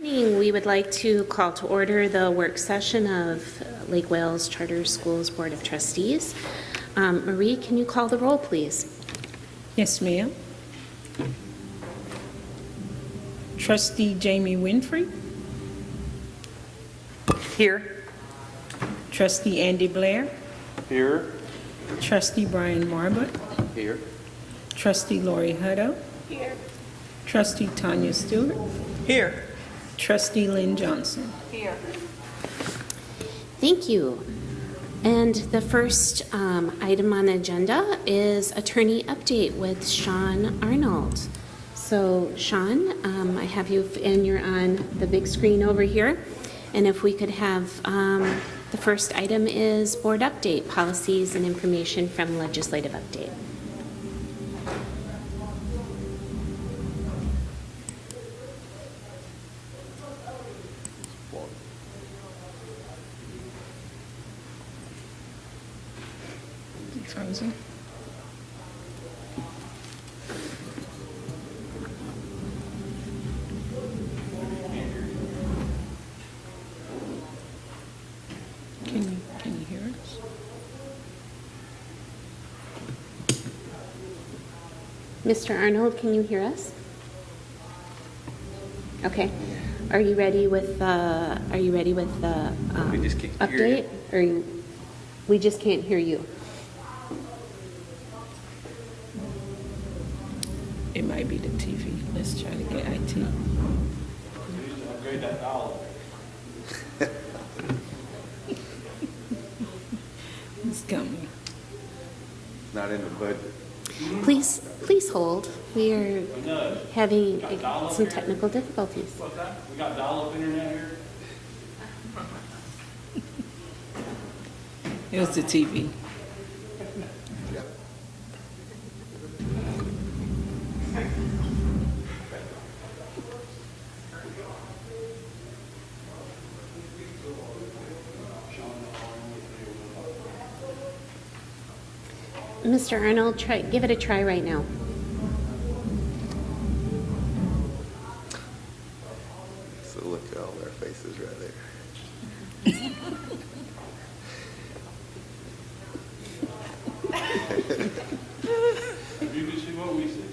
We would like to call to order the work session of Lake Wales Charter Schools Board of Trustees. Marie, can you call the roll, please? Yes, ma'am. Trustee Jamie Winfrey. Here. Trustee Andy Blair. Here. Trustee Brian Marbut. Here. Trustee Lori Hutto. Here. Trustee Tanya Stewart. Here. Trustee Lynn Johnson. Here. Thank you. And the first item on the agenda is attorney update with Sean Arnold. So Sean, I have you, and you're on the big screen over here. And if we could have, the first item is board update, policies and information from legislative update. Frozen. Can you hear us? Mr. Arnold, can you hear us? Okay. Are you ready with the We just can't hear you. update? We just can't hear you. It might be the TV. Let's try to get IT. Upgrade that dial. It's coming. Not in the budget. Please hold. We are having some technical difficulties. What's that? We got dial-up internet here? It was the TV. Mr. Arnold, give it a try right now. So look at all their faces right there. You can see what we see.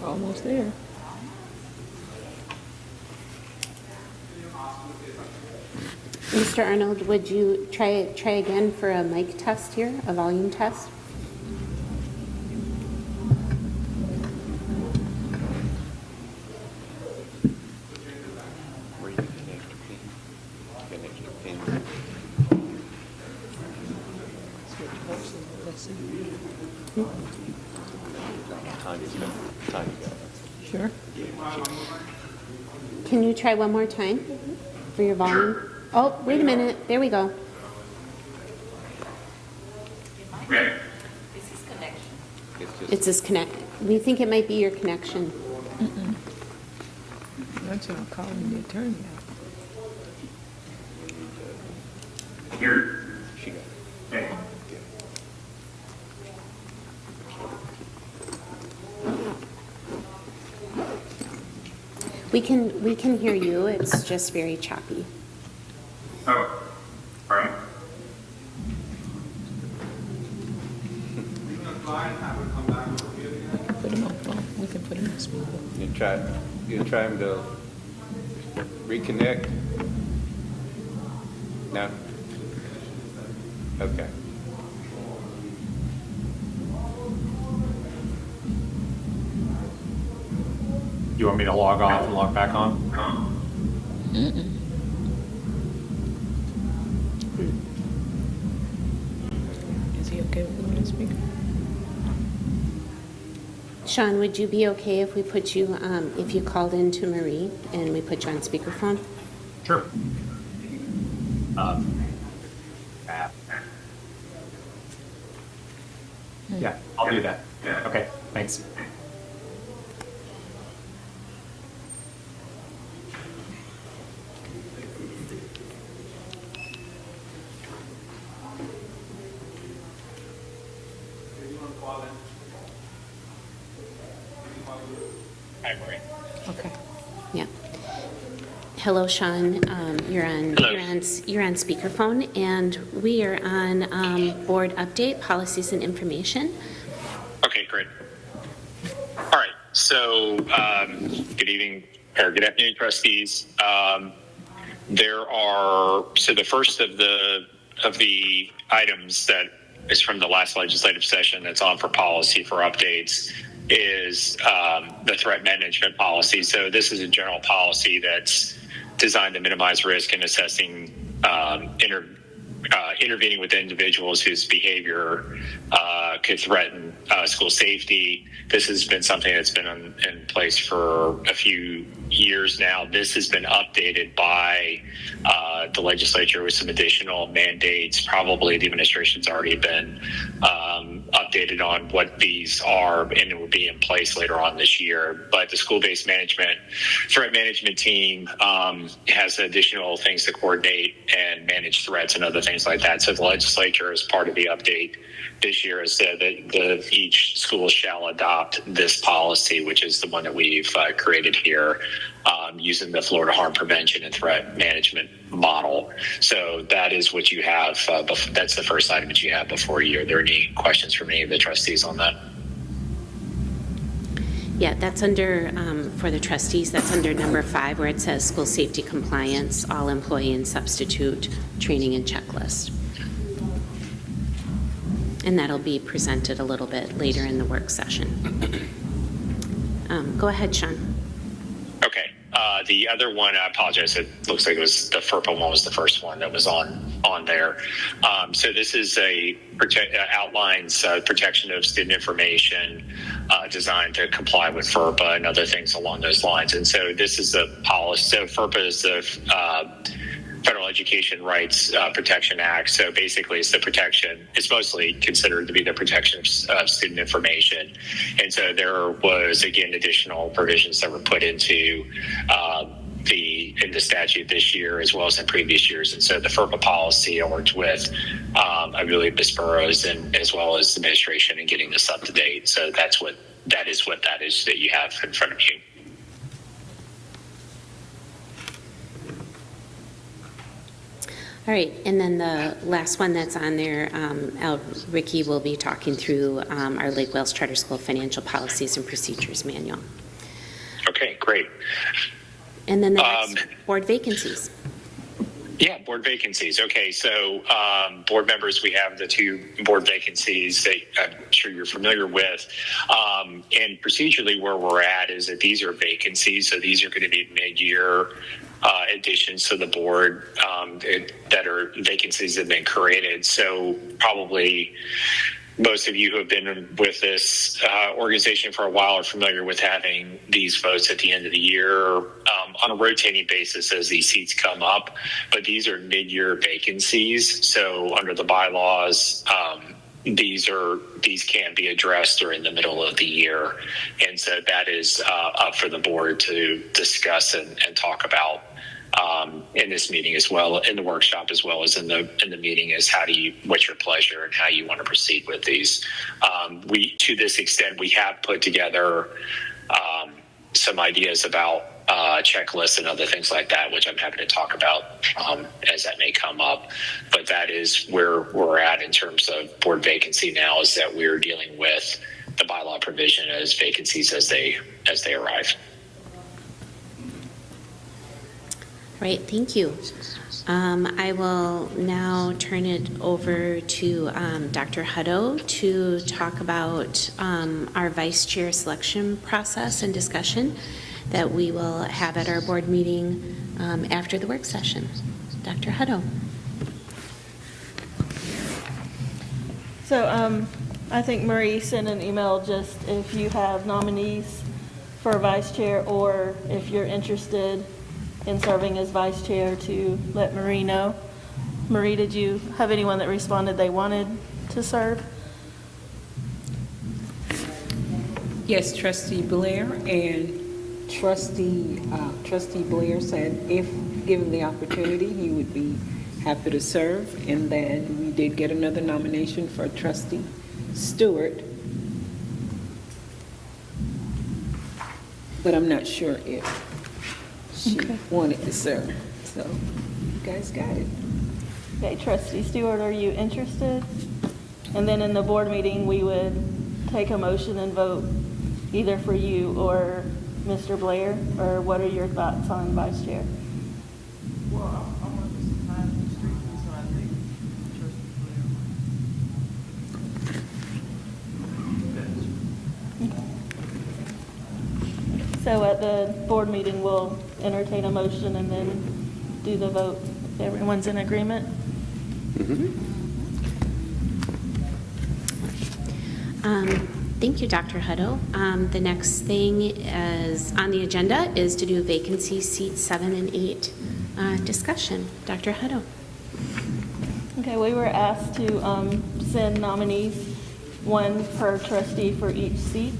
Almost there. Mr. Arnold, would you try again for a mic test here, a volume test? Where you connect your pin. Connect your pin. Tanya got it. Sure. Can you try one more time for your volume? Oh, wait a minute. There we go. This is connection. It's this connect. We think it might be your connection. That's what I'm calling the attorney now. Here. She got it. Okay. We can hear you. It's just very choppy. Oh, all right. Put him on phone. We can put him on speaker. You try him to reconnect? No? Okay. You want me to log off and log back on? Is he okay with putting on speaker? Sean, would you be okay if we put you, if you called in to Marie and we put you on speakerphone? Sure. Yeah, I'll do that. Okay, thanks. Hi, Marie. Okay. Yeah. Hello, Sean. You're on speakerphone, and we are on board update, policies and information. Okay, great. All right, so good evening, or good afternoon, trustees. So the first of the items that is from the last legislative session that's on for policy for updates is the threat management policy. So this is a general policy that's designed to minimize risk in assessing intervening with individuals whose behavior could threaten school safety. This has been something that's been in place for a few years now. This has been updated by the legislature with some additional mandates. Probably the administration's already been updated on what these are, and it will be in place later on this year. But the school-based threat management team has additional things to coordinate and manage threats and other things like that. So the legislature, as part of the update this year, has said that each school shall adopt this policy, which is the one that we've created here, using the Florida Harm Prevention and Threat Management model. So that is what you have. That's the first item that you have before you. Are there any questions from any of the trustees on that? Yeah, that's under, for the trustees, that's under number 5, where it says school safety compliance, all employee and substitute training and checklist. And that'll be presented a little bit later in the work session. Go ahead, Sean. Okay. The other one, I apologize. It looks like it was the FERPA one was the first one that was on there. So this is outlines protection of student information designed to comply with FERPA and other things along those lines. And so this is the policy. So FERPA is the Federal Education Rights Protection Act. So basically it's the protection, it's mostly considered to be the protection of student information. And so there was, again, additional provisions that were put into the statute this year as well as in previous years. And so the FERPA policy, I worked with, I believe, Ms. Burrows and as well as the administration in getting this up to date. So that is what that is that you have in front of you. All right, and then the last one that's on there, Ricky will be talking through our Lake Wales Charter School Financial Policies and Procedures Manual. Okay, great. And then the next, board vacancies. Yeah, board vacancies. Okay, so board members, we have the 2 board vacancies that I'm sure you're familiar with. And procedurally where we're at is that these are vacancies, so these are going to be mid-year additions to the board that are vacancies that have been created. So probably most of you who have been with this organization for a while are familiar with having these votes at the end of the year on a rotating basis as these seats come up. But these are mid-year vacancies. So under the bylaws, these can't be addressed during the middle of the year. And so that is up for the board to discuss and talk about in this meeting as well, in the workshop as well as in the meeting, is what's your pleasure and how you want to proceed with these. To this extent, we have put together some ideas about checklists and other things like that, which I'm happy to talk about as that may come up. But that is where we're at in terms of board vacancy now, is that we're dealing with the bylaw provision as vacancies as they arrive. Right, thank you. I will now turn it over to Dr. Hutto to talk about our vice chair selection process and discussion that we will have at our board meeting after the work session. Dr. Hutto. So I think Marie sent an email just if you have nominees for vice chair, or if you're interested in serving as vice chair, to let Marie know. Marie, did you have anyone that responded they wanted to serve? Yes, Trustee Blair, and Trustee Blair said if given the opportunity, he would be happy to serve. And then we did get another nomination for Trustee Stewart. but I'm not sure if she wanted to serve. So you guys got it. Okay, Trustee Stewart, are you interested? And then in the board meeting, we would take a motion and vote either for you or Mr. Blair, or what are your thoughts on vice chair? Well, I'm on this side of the street, so I think Trustee Blair. So at the board meeting, we'll entertain a motion and then do the vote. If everyone's in agreement? Thank you, Dr. Hutto. The next thing is on the agenda is to do vacancy seats 7 and 8 discussion. Dr. Hutto. Okay, we were asked to send nominees, one per trustee for each seat.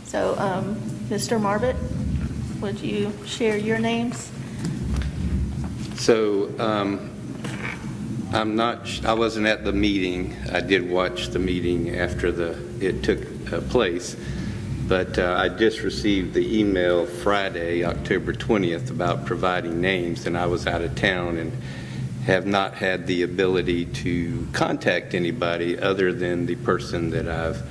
So, Mr. Marvitt, would you share your names? So I wasn't at the meeting. I did watch the meeting after it took place, but I just received the email Friday, October 20th, about providing names, and I was out of town and have not had the ability to contact anybody other than the person that I've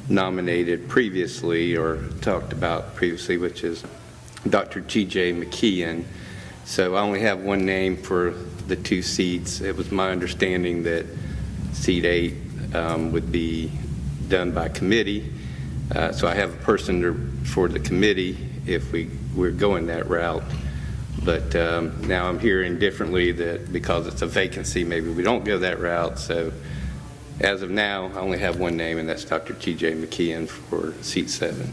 nominated previously or talked about previously, which is Dr. T.J. McKeon. So I only have one name for the 2 seats. It was my understanding that seat 8 would be done by committee. So I have a person for the committee if we're going that route. But now I'm hearing differently that because it's a vacancy, maybe we don't go that route. So as of now, I only have one name, and that's Dr. T.J. McKeon for seat 7.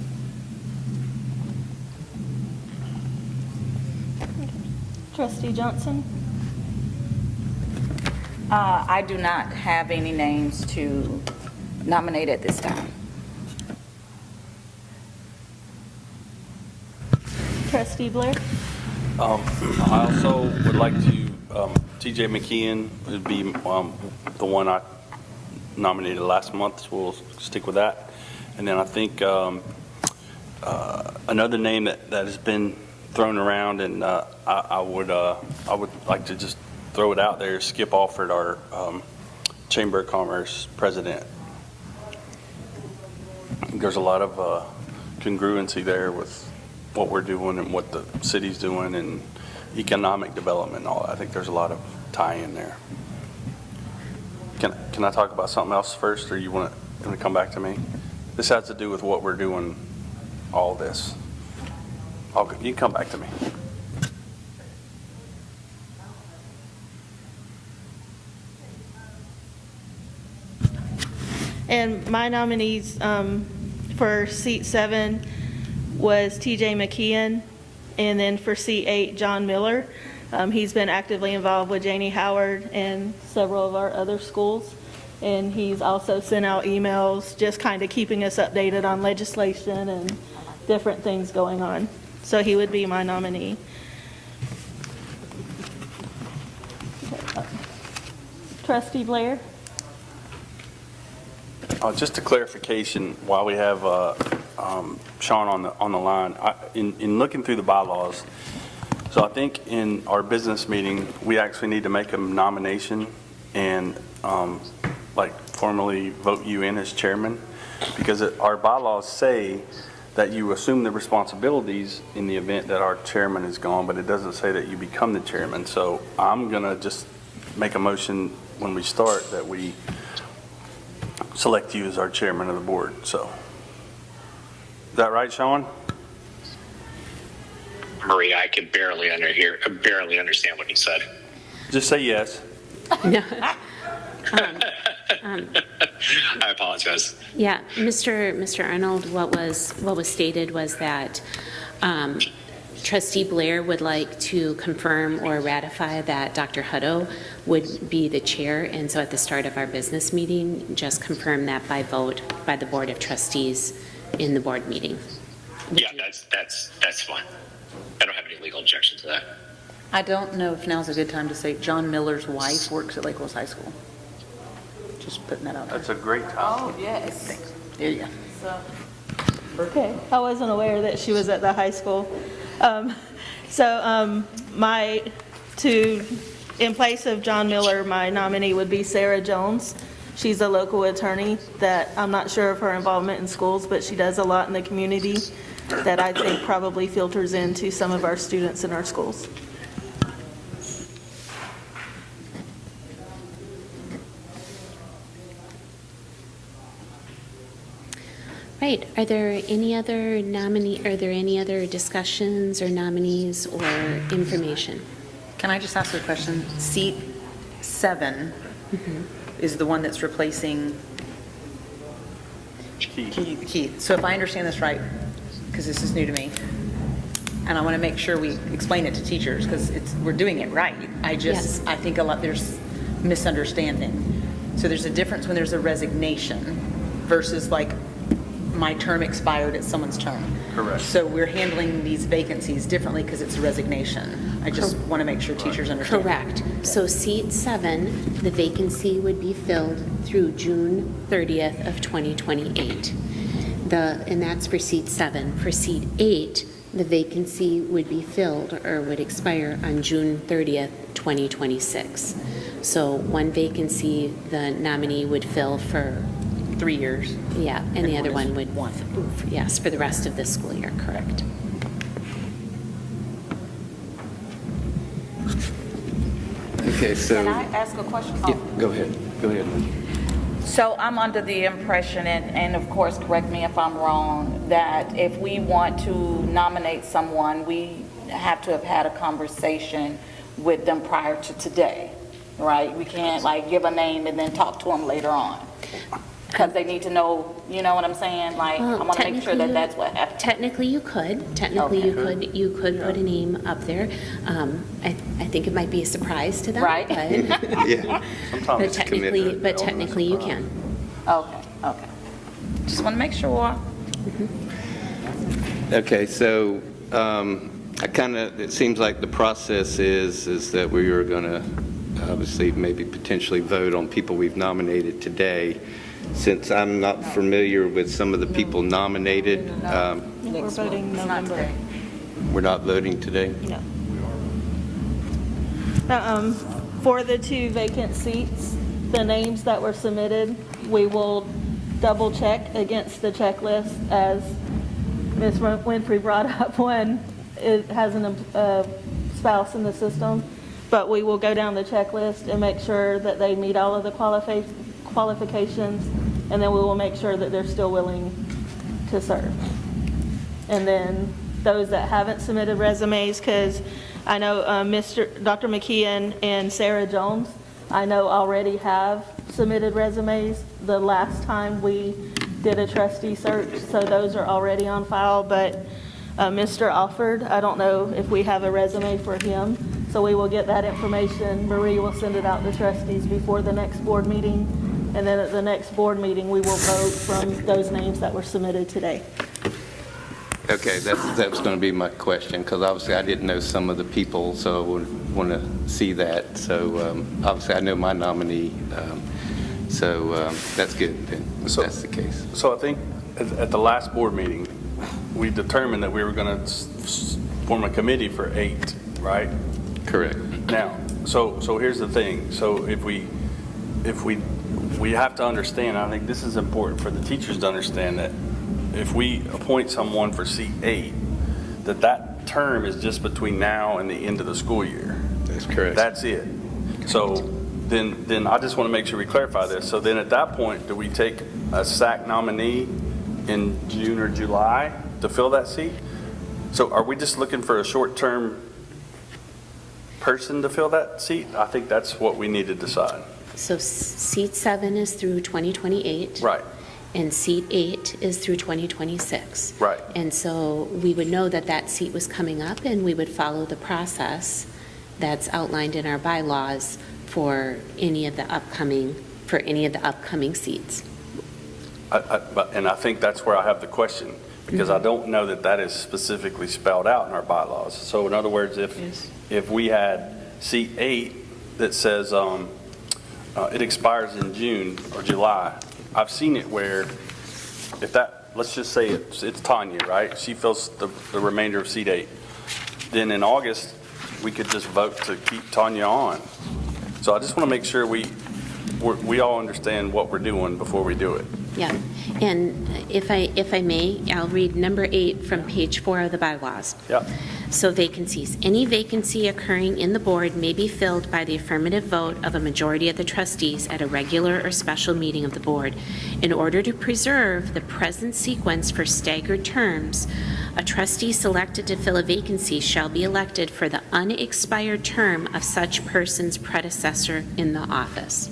Trustee Johnson? I do not have any names to nominate at this time. Trustee Blair? I also would like to, T.J. McKeon would be the one I nominated last month, so we'll stick with that. And then I think another name that has been thrown around, and I would like to just throw it out there, Skip Alford, our Chamber of Commerce president. There's a lot of congruency there with what we're doing and what the city's doing and economic development and all that. I think there's a lot of tie-in there. Can I talk about something else first, or you want to come back to me? This has to do with what we're doing, all this. You can come back to me. And my nominees for seat 7 was T.J. McKeon, and then for seat 8, John Miller. He's been actively involved with Janie Howard and several of our other schools, and he's also sent out emails just kind of keeping us updated on legislation and different things going on. So he would be my nominee. Trustee Blair? Just a clarification, while we have Sean on the line, in looking through the bylaws, so I think in our business meeting, we actually need to make a nomination and formally vote you in as chairman, because our bylaws say that you assume the responsibilities in the event that our chairman is gone, but it doesn't say that you become the chairman. So I'm gonna just make a motion when we start that we select you as our chairman of the board. So, is that right, Sean? Maria, I could barely understand what you said. Just say yes. No. I apologize. Yeah, Mr. Arnold, what was stated was that Trustee Blair would like to confirm or ratify that Dr. Hutto would be the chair, and so at the start of our business meeting, just confirm that by vote by the Board of Trustees in the board meeting. Yeah, that's fine. I don't have any legal objection to that. I don't know if now's a good time to say John Miller's wife works at Lake Rose High School. Just putting that out there. That's a great time. Oh, yes. Thanks. There you go. Okay, I wasn't aware that she was at the high school. In place of John Miller, my nominee would be Sarah Jones. She's a local attorney that, I'm not sure of her involvement in schools, but she does a lot in the community that I think probably filters into some of our students in our schools. Right, are there any other discussions or nominees or information? Can I just ask a question? Seat 7 is the one that's replacing Keith. So if I understand this right, because this is new to me, and I want to make sure we explain it to teachers, because we're doing it right. Yes. I think there's misunderstanding. So there's a difference when there's a resignation versus like my term expired at someone's term. Correct. So we're handling these vacancies differently because it's a resignation. I just want to make sure teachers understand. Correct. So seat 7, the vacancy would be filled through June 30th of 2028. And that's for seat 7. For seat 8, the vacancy would be filled or would expire on June 30th, 2026. So one vacancy the nominee would fill for 3 years. Yeah, and the other one would, one. yes, for the rest of the school year, correct. Okay, so. Can I ask a question? Yeah, go ahead. Go ahead. So I'm under the impression, and of course, correct me if I'm wrong, that if we want to nominate someone, we have to have had a conversation with them prior to today, right? We can't like give a name and then talk to them later on. Because they need to know, you know what I'm saying? Like, I want to make sure that that's what happens. Technically, you could. Technically, Okay. you could put a name up there. I think it might be a surprise to them. Right. But, Yeah. but It's a commitment. technically you can. Okay. Just want to make sure. Okay, so it seems like the process is that we are going to obviously maybe potentially vote on people we've nominated today. Since I'm not familiar with some of the people nominated, We're voting November. we're not voting today? No. For the 2 vacant seats, the names that were submitted, we will double check against the checklist as Ms. Winfrey brought up one. It has a spouse in the system, but we will go down the checklist and make sure that they meet all of the qualifications, and then we will make sure that they're still willing to serve. And then those that haven't submitted resumes, because I know Dr. McKeon and Sarah Jones, I know already have submitted resumes the last time we did a trustee search, so those are already on file. But Mr. Alford, I don't know if we have a resume for him, so we will get that information. Marie will send it out to trustees before the next board meeting, and then at the next board meeting, we will vote from those names that were submitted today. Okay, that was going to be my question, because obviously I didn't know some of the people, so I would want to see that. So obviously I know my nominee, so that's good then, if that's the case. So I think at the last board meeting, we determined that we were going to form a committee for 8, right? Correct. Now, so here's the thing. So if we have to understand, I think this is important for the teachers to understand, that if we appoint someone for seat 8, that term is just between now and the end of the school year. That's correct. That's it. So then I just want to make sure we clarify this. So then at that point, do we take a SAC nominee in June or July to fill that seat? So are we just looking for a short-term person to fill that seat? I think that's what we need to decide. So seat 7 is through 2028. Right. And seat 8 is through 2026. Right. And so we would know that seat was coming up, and we would follow the process that's outlined in our bylaws for any of the upcoming seats. And I think that's where I have the question, because I don't know that is specifically spelled out in our bylaws. So in other words, if we had seat 8 that says it expires in June or July, I've seen it where if that let's just say it's Tanya, right? She fills the remainder of seat 8. Then in August, we could just vote to keep Tanya on. So I just want to make sure we all understand what we're doing before we do it. Yeah, and if I may, I'll read number 8 from page 4 of the bylaws. Yep. So vacancies. Any vacancy occurring in the board may be filled by the affirmative vote of a majority of the trustees at a regular or special meeting of the board. In order to preserve the present sequence for staggered terms, a trustee selected to fill a vacancy shall be elected for the unexpired term of such person's predecessor in the office.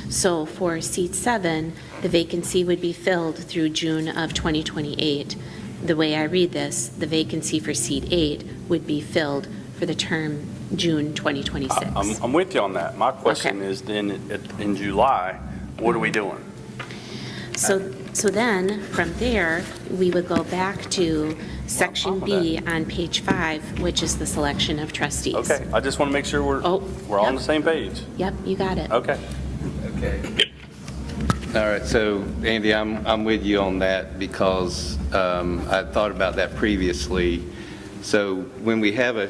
So for seat 7, the vacancy would be filled through June of 2028. The way I read this, the vacancy for seat 8 would be filled for the term June 2026. I'm with you on that. My question Okay. is then in July, what are we doing? So then, from there, we would go back to section B on page 5, which is the selection of trustees. Okay, I just want to make sure we're Oh, all on yep. the same page. Yep, you got it. Okay. Okay. All right, so Andy, I'm with you on that because I thought about that previously. So when we have a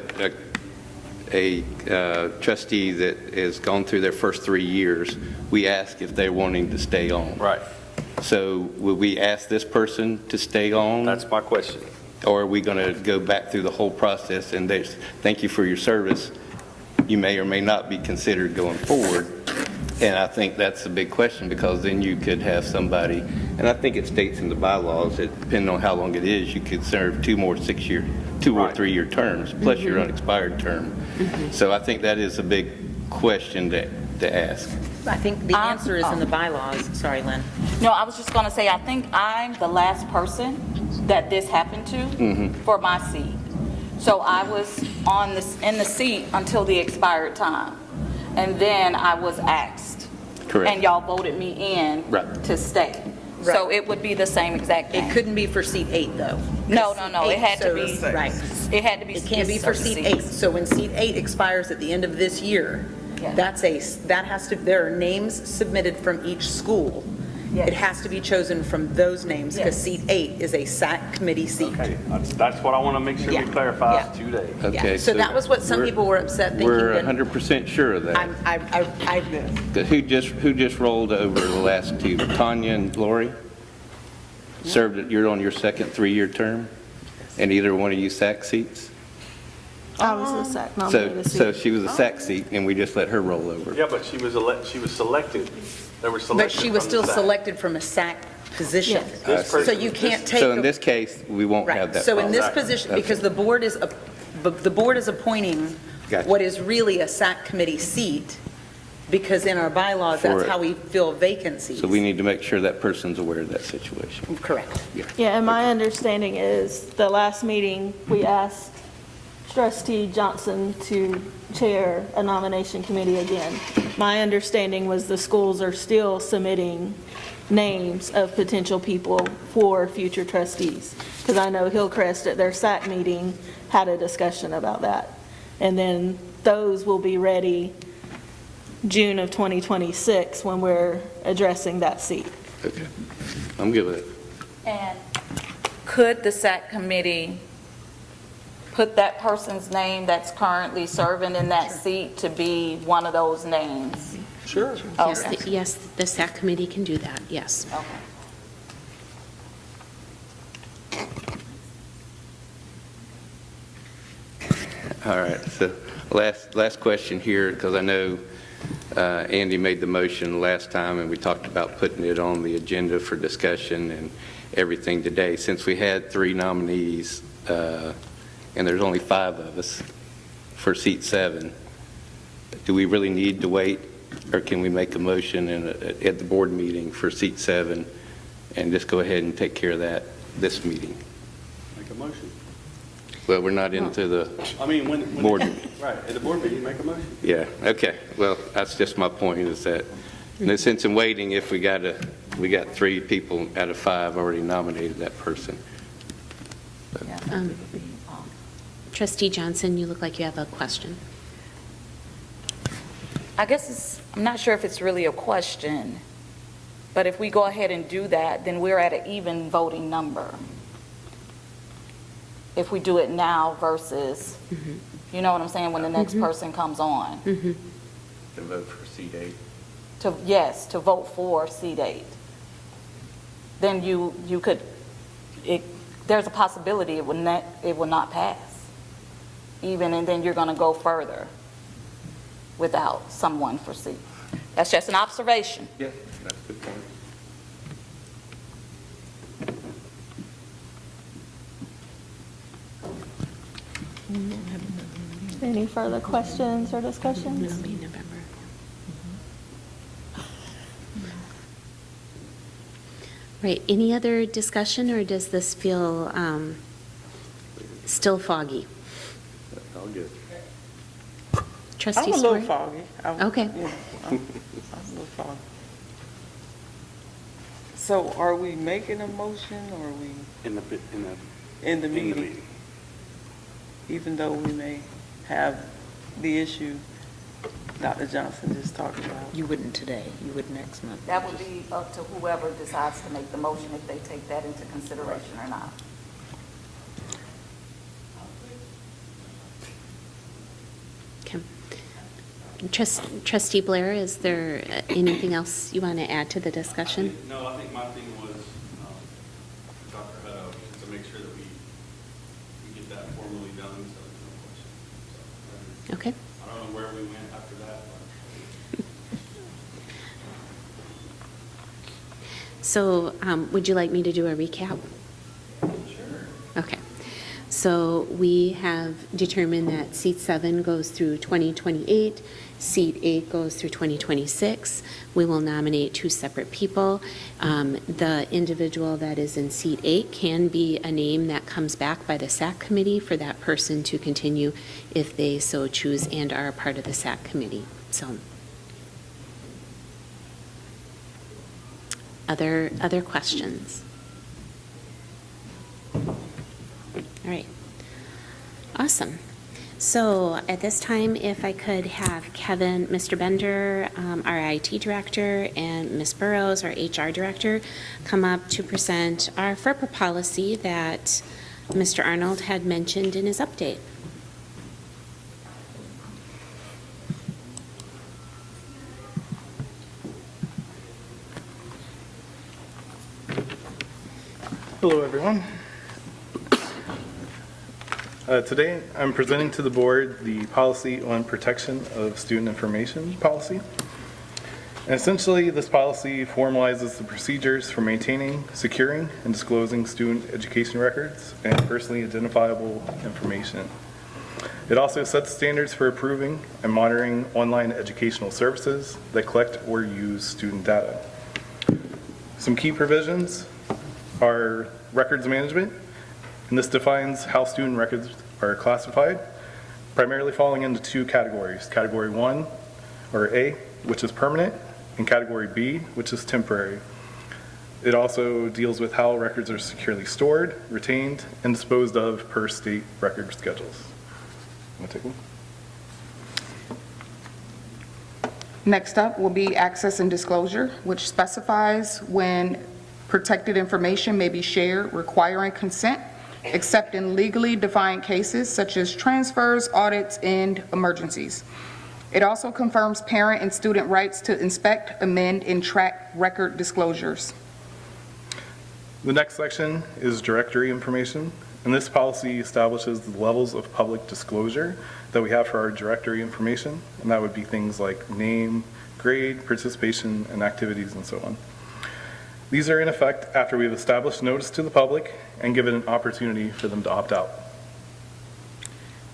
trustee that has gone through their first 3 years, we ask if they're wanting to stay on. Right. So will we ask this person to stay on? That's my question. Or are we going to go back through the whole process and thank you for your service? You may or may not be considered going forward. And I think that's a big question because then you could have somebody, and I think it states in the bylaws that depending on how long it is, you could serve 2 or 3-year terms, plus your unexpired term. So I think that is a big question to ask. I think the answer is in the bylaws. Sorry, Lynn. No, I was just going to say, I think I'm the last person that this happened to for my seat. So I was in the seat until the expired time. And then I was asked. Correct. And y'all voted me in Right. to stay. So it would be the same exact thing. It couldn't be for seat 8, though. No, it had to be. Right. It had to be. It can't be for seat 8. So when seat 8 expires at the end of this year, Yeah. there are names submitted from each school. Yes. It has to be chosen from those names because Yes. seat 8 is a SAC committee seat. Okay, that's what I want to make sure Yeah. we clarify Yeah. today. Okay. Yeah. So that was what some people were upset thinking. We're that- 100% sure of that. Who just rolled over the last 2? Tanya and Lori? You're on your second 3-year term? And either one of you SAC seats? I was a SAC nominated So seat. she was a SAC seat and we just let her roll over? Yeah, but she was selected. They were But selected she was from still the SAC. selected from from a position. This So person- you can't take. So in this case, we won't have Right, that so in problem. this Exactly. position, because the board is appointing Gotcha. what is really a SAC committee seat, because in our bylaws, For that's it. how we fill vacancies. So we need to make sure that person's aware of that situation. Correct. Yeah, and my understanding is, the last meeting, we asked Trustee Johnson to chair a nomination committee again. My understanding was the schools are still submitting names of potential people for future trustees. Because I know Hillcrest at their SAC meeting had a discussion about that. And then those will be ready June of 2026 when we're addressing that seat. Okay. I'm good with it. And could the SAC committee put that person's name that's currently serving in that seat to be one of those names? Sure. Yes, the SAC committee can do that, yes. Okay. All right, so last question here, because I know Andy made the motion last time, and we talked about putting it on the agenda for discussion and everything today. Since we had 3 nominees, and there's only 5 of us for seat 7, do we really need to wait, or can we make a motion at the board meeting for seat 7 and just go ahead and take care of that this meeting? Make a motion. Well, we're not into the I mean, when board. right, at the board meeting, make a motion. Yeah, okay. Well, that's just my point, is that no sense in waiting if we got 3 people out of 5 already nominated that person. Trustee Johnson, you look like you have a question. I guess I'm not sure if it's really a question. But if we go ahead and do that, then we're at an even voting number. If we do it now versus, you know what I'm saying, when the next person comes on. To vote for seat 8. Yes, to vote for seat 8. Then you could, there's a possibility it will not pass. Even, and then you're going to go further without someone for seat. That's just an observation. Yeah, that's a good point. Any further questions or discussions? It'll be November. Right, any other discussion, or does this feel still foggy? All good. Trustee I'm a little Square? foggy. Okay. Yeah, I'm a little foggy. So are we making a motion, or are we in the meeting? Even though we may have the issue Dr. Johnson just talked about. You wouldn't today, you would next month. That would be up to whoever decides to make the motion, if they take that into consideration or not. Okay. Trustee Blair, is there anything else you want to add to the discussion? No, I think my thing was, Dr. Hutto, to make sure that we get that formally done, so there's no question. Okay. I don't know where we went after that, but. So would you like me to do a recap? Sure. Okay. So we have determined that seat 7 goes through 2028, seat 8 goes through 2026. We will nominate 2 separate people. The individual that is in seat 8 can be a name that comes back by the SAC committee for that person to continue if they so choose and are a part of the SAC committee. So, other questions? All right. Awesome. So at this time, if I could have Kevin, Mr. Bender, our IT director, and Ms. Burrows, our HR director, come up to present our FERPA policy that Mr. Arnold had mentioned in his update. Hello, everyone. Today, I'm presenting to the board the policy on protection of student information policy. And essentially, this policy formalizes the procedures for maintaining, securing, and disclosing student education records and personally identifiable information. It also sets standards for approving and monitoring online educational services that collect or use student data. Some key provisions are records management, and this defines how student records are classified, primarily falling into 2 categories. Category 1, or A, which is permanent, and Category B, which is temporary. It also deals with how records are securely stored, retained, and disposed of per state record schedules. Want to take one? Next up will be access and disclosure, which specifies when protected information may be shared requiring consent, except in legally defined cases such as transfers, audits, and emergencies. It also confirms parent and student rights to inspect, amend, and track record disclosures. The next section is directory information, and this policy establishes the levels of public disclosure that we have for our directory information, and that would be things like name, grade, participation, and activities, and so on. These are in effect after we've established notice to the public and given an opportunity for them to opt out.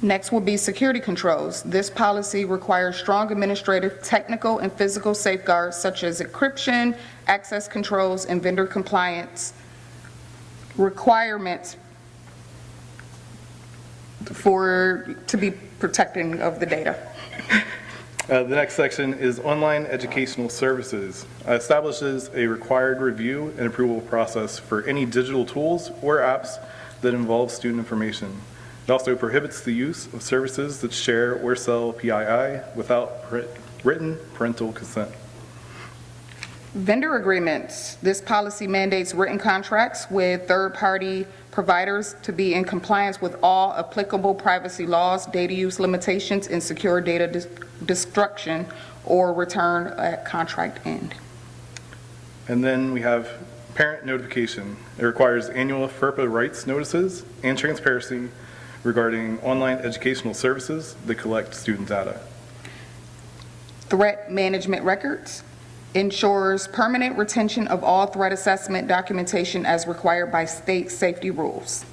Next will be security controls. This policy requires strong administrative, technical, and physical safeguards such as encryption, access controls, and vendor compliance requirements to be protecting of the data. The next section is online educational services. Establishes a required review and approval process for any digital tools or apps that involve student information. It also prohibits the use of services that share or sell PII without written parental consent. Vendor agreements. This policy mandates written contracts with third-party providers to be in compliance with all applicable privacy laws, data use limitations, and secure data destruction or return at contract end. And then we have parent notification. It requires annual FERPA rights notices and transparency regarding online educational services that collect student data. Threat management records ensures permanent retention of all threat assessment documentation as required by state safety rules.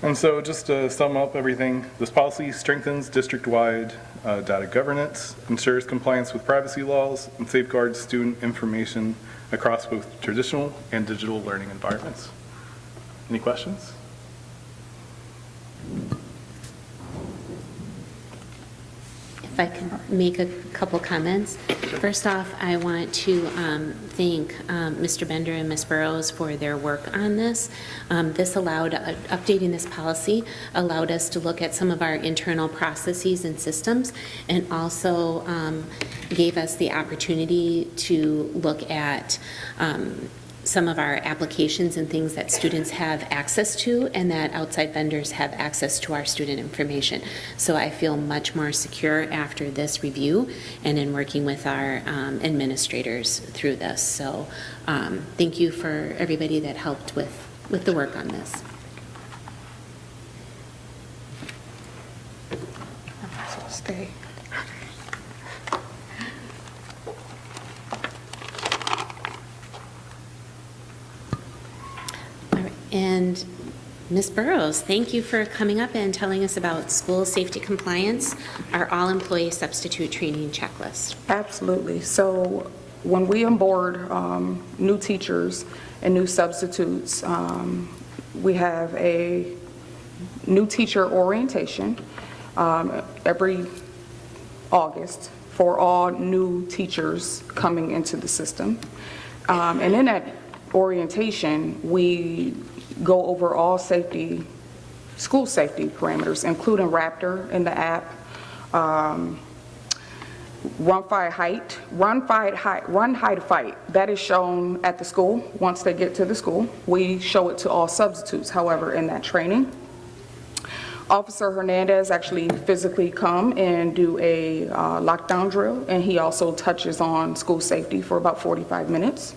And so just to sum up everything, this policy strengthens district-wide data governance, ensures compliance with privacy laws, and safeguards student information across both traditional and digital learning environments. Any questions? If I can make a couple comments. First off, I want to thank Mr. Bender and Ms. Burrows for their work on this. This allowed, updating this policy allowed us to look at some of our internal processes and systems, and also gave us the opportunity to look at some of our applications and things that students have access to and that outside vendors have access to our student information. So I feel much more secure after this review and in working with our administrators through this. So thank you for everybody that helped with the work on this. So stay. And Ms. Burrows, thank you for coming up and telling us about school safety compliance, our all-employee substitute training checklist. Absolutely. So when we onboard new teachers and new substitutes, we have a new teacher orientation every August for all new teachers coming into the system. And in that orientation, we go over all safety, school safety parameters, including Raptor in the app, run, hide, fight. That is shown at the school. Once they get to the school, we show it to all substitutes, however, in that training. Officer Hernandez actually physically come and do a lockdown drill, and he also touches on school safety for about 45 minutes.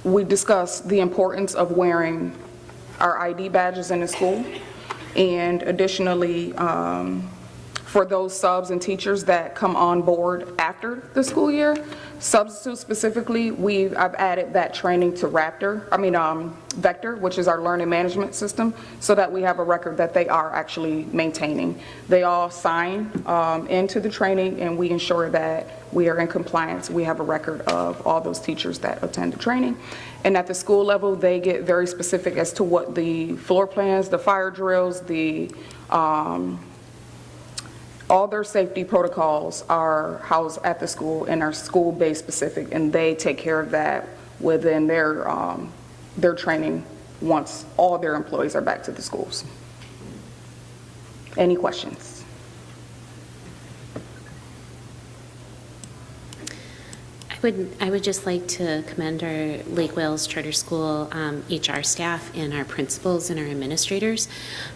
We discuss the importance of wearing our ID badges in the school, and additionally, for those subs and teachers that come on board after the school year, substitutes specifically, I've added that training to Vector, which is our learning management system, so that we have a record that they are actually maintaining. They all sign into the training, and we ensure that we are in compliance. We have a record of all those teachers that attend the training. And at the school level, they get very specific as to what the floor plans, the fire drills, all their safety protocols are housed at the school and are school-based specific, and they take care of that within their training once all their employees are back to the schools. Any questions? I would just like to commend our Lake Wales Charter School HR staff and our principals and our administrators,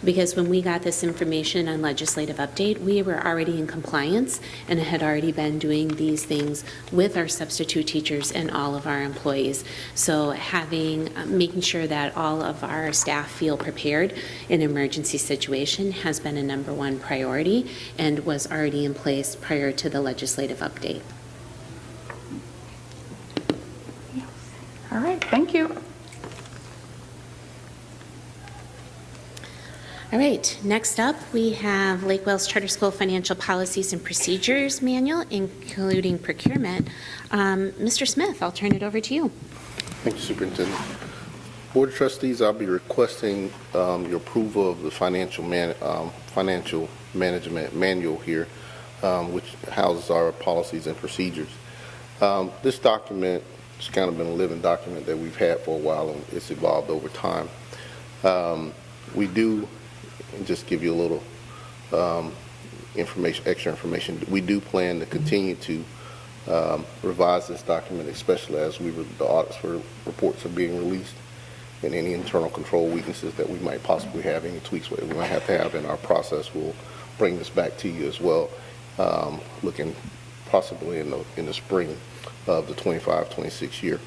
because when we got this information on legislative update, we were already in compliance and had already been doing these things with our substitute teachers and all of our employees. So making sure that all of our staff feel prepared in an emergency situation has been a #1 priority and was already in place prior to the legislative update. All right, thank you. All right, next up, we have Lake Wales Charter School Financial Policies and Procedures Manual, including procurement. Mr. Smith, I'll turn it over to you. Thank you, Superintendent. Board of Trustees, I'll be requesting your approval of the financial management manual here, which houses our policies and procedures. This document, it's kind of been a living document that we've had for a while, and it's evolved over time. We do, just give you a little extra information. We do plan to continue to revise this document, especially as the audits reports are being released, and any internal control weaknesses that we might possibly have, any tweaks we might have to have in our process. We'll bring this back to you as well, looking possibly in the spring of the 25-26 year.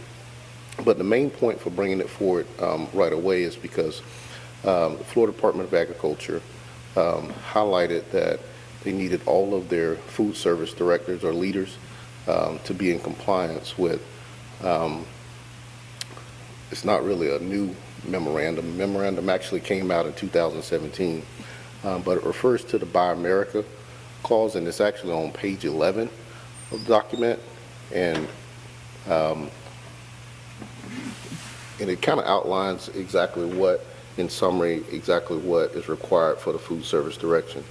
But the main point for bringing it forward right away is because the Florida Department of Agriculture highlighted that they needed all of their food service directors or leaders to be in compliance with, it's not really a new memorandum. The memorandum actually came out in 2017, but it refers to the Buy America clause, and it's actually on page 11 of the document, and it kind of outlines exactly what, in summary, exactly what is required for the food service direction.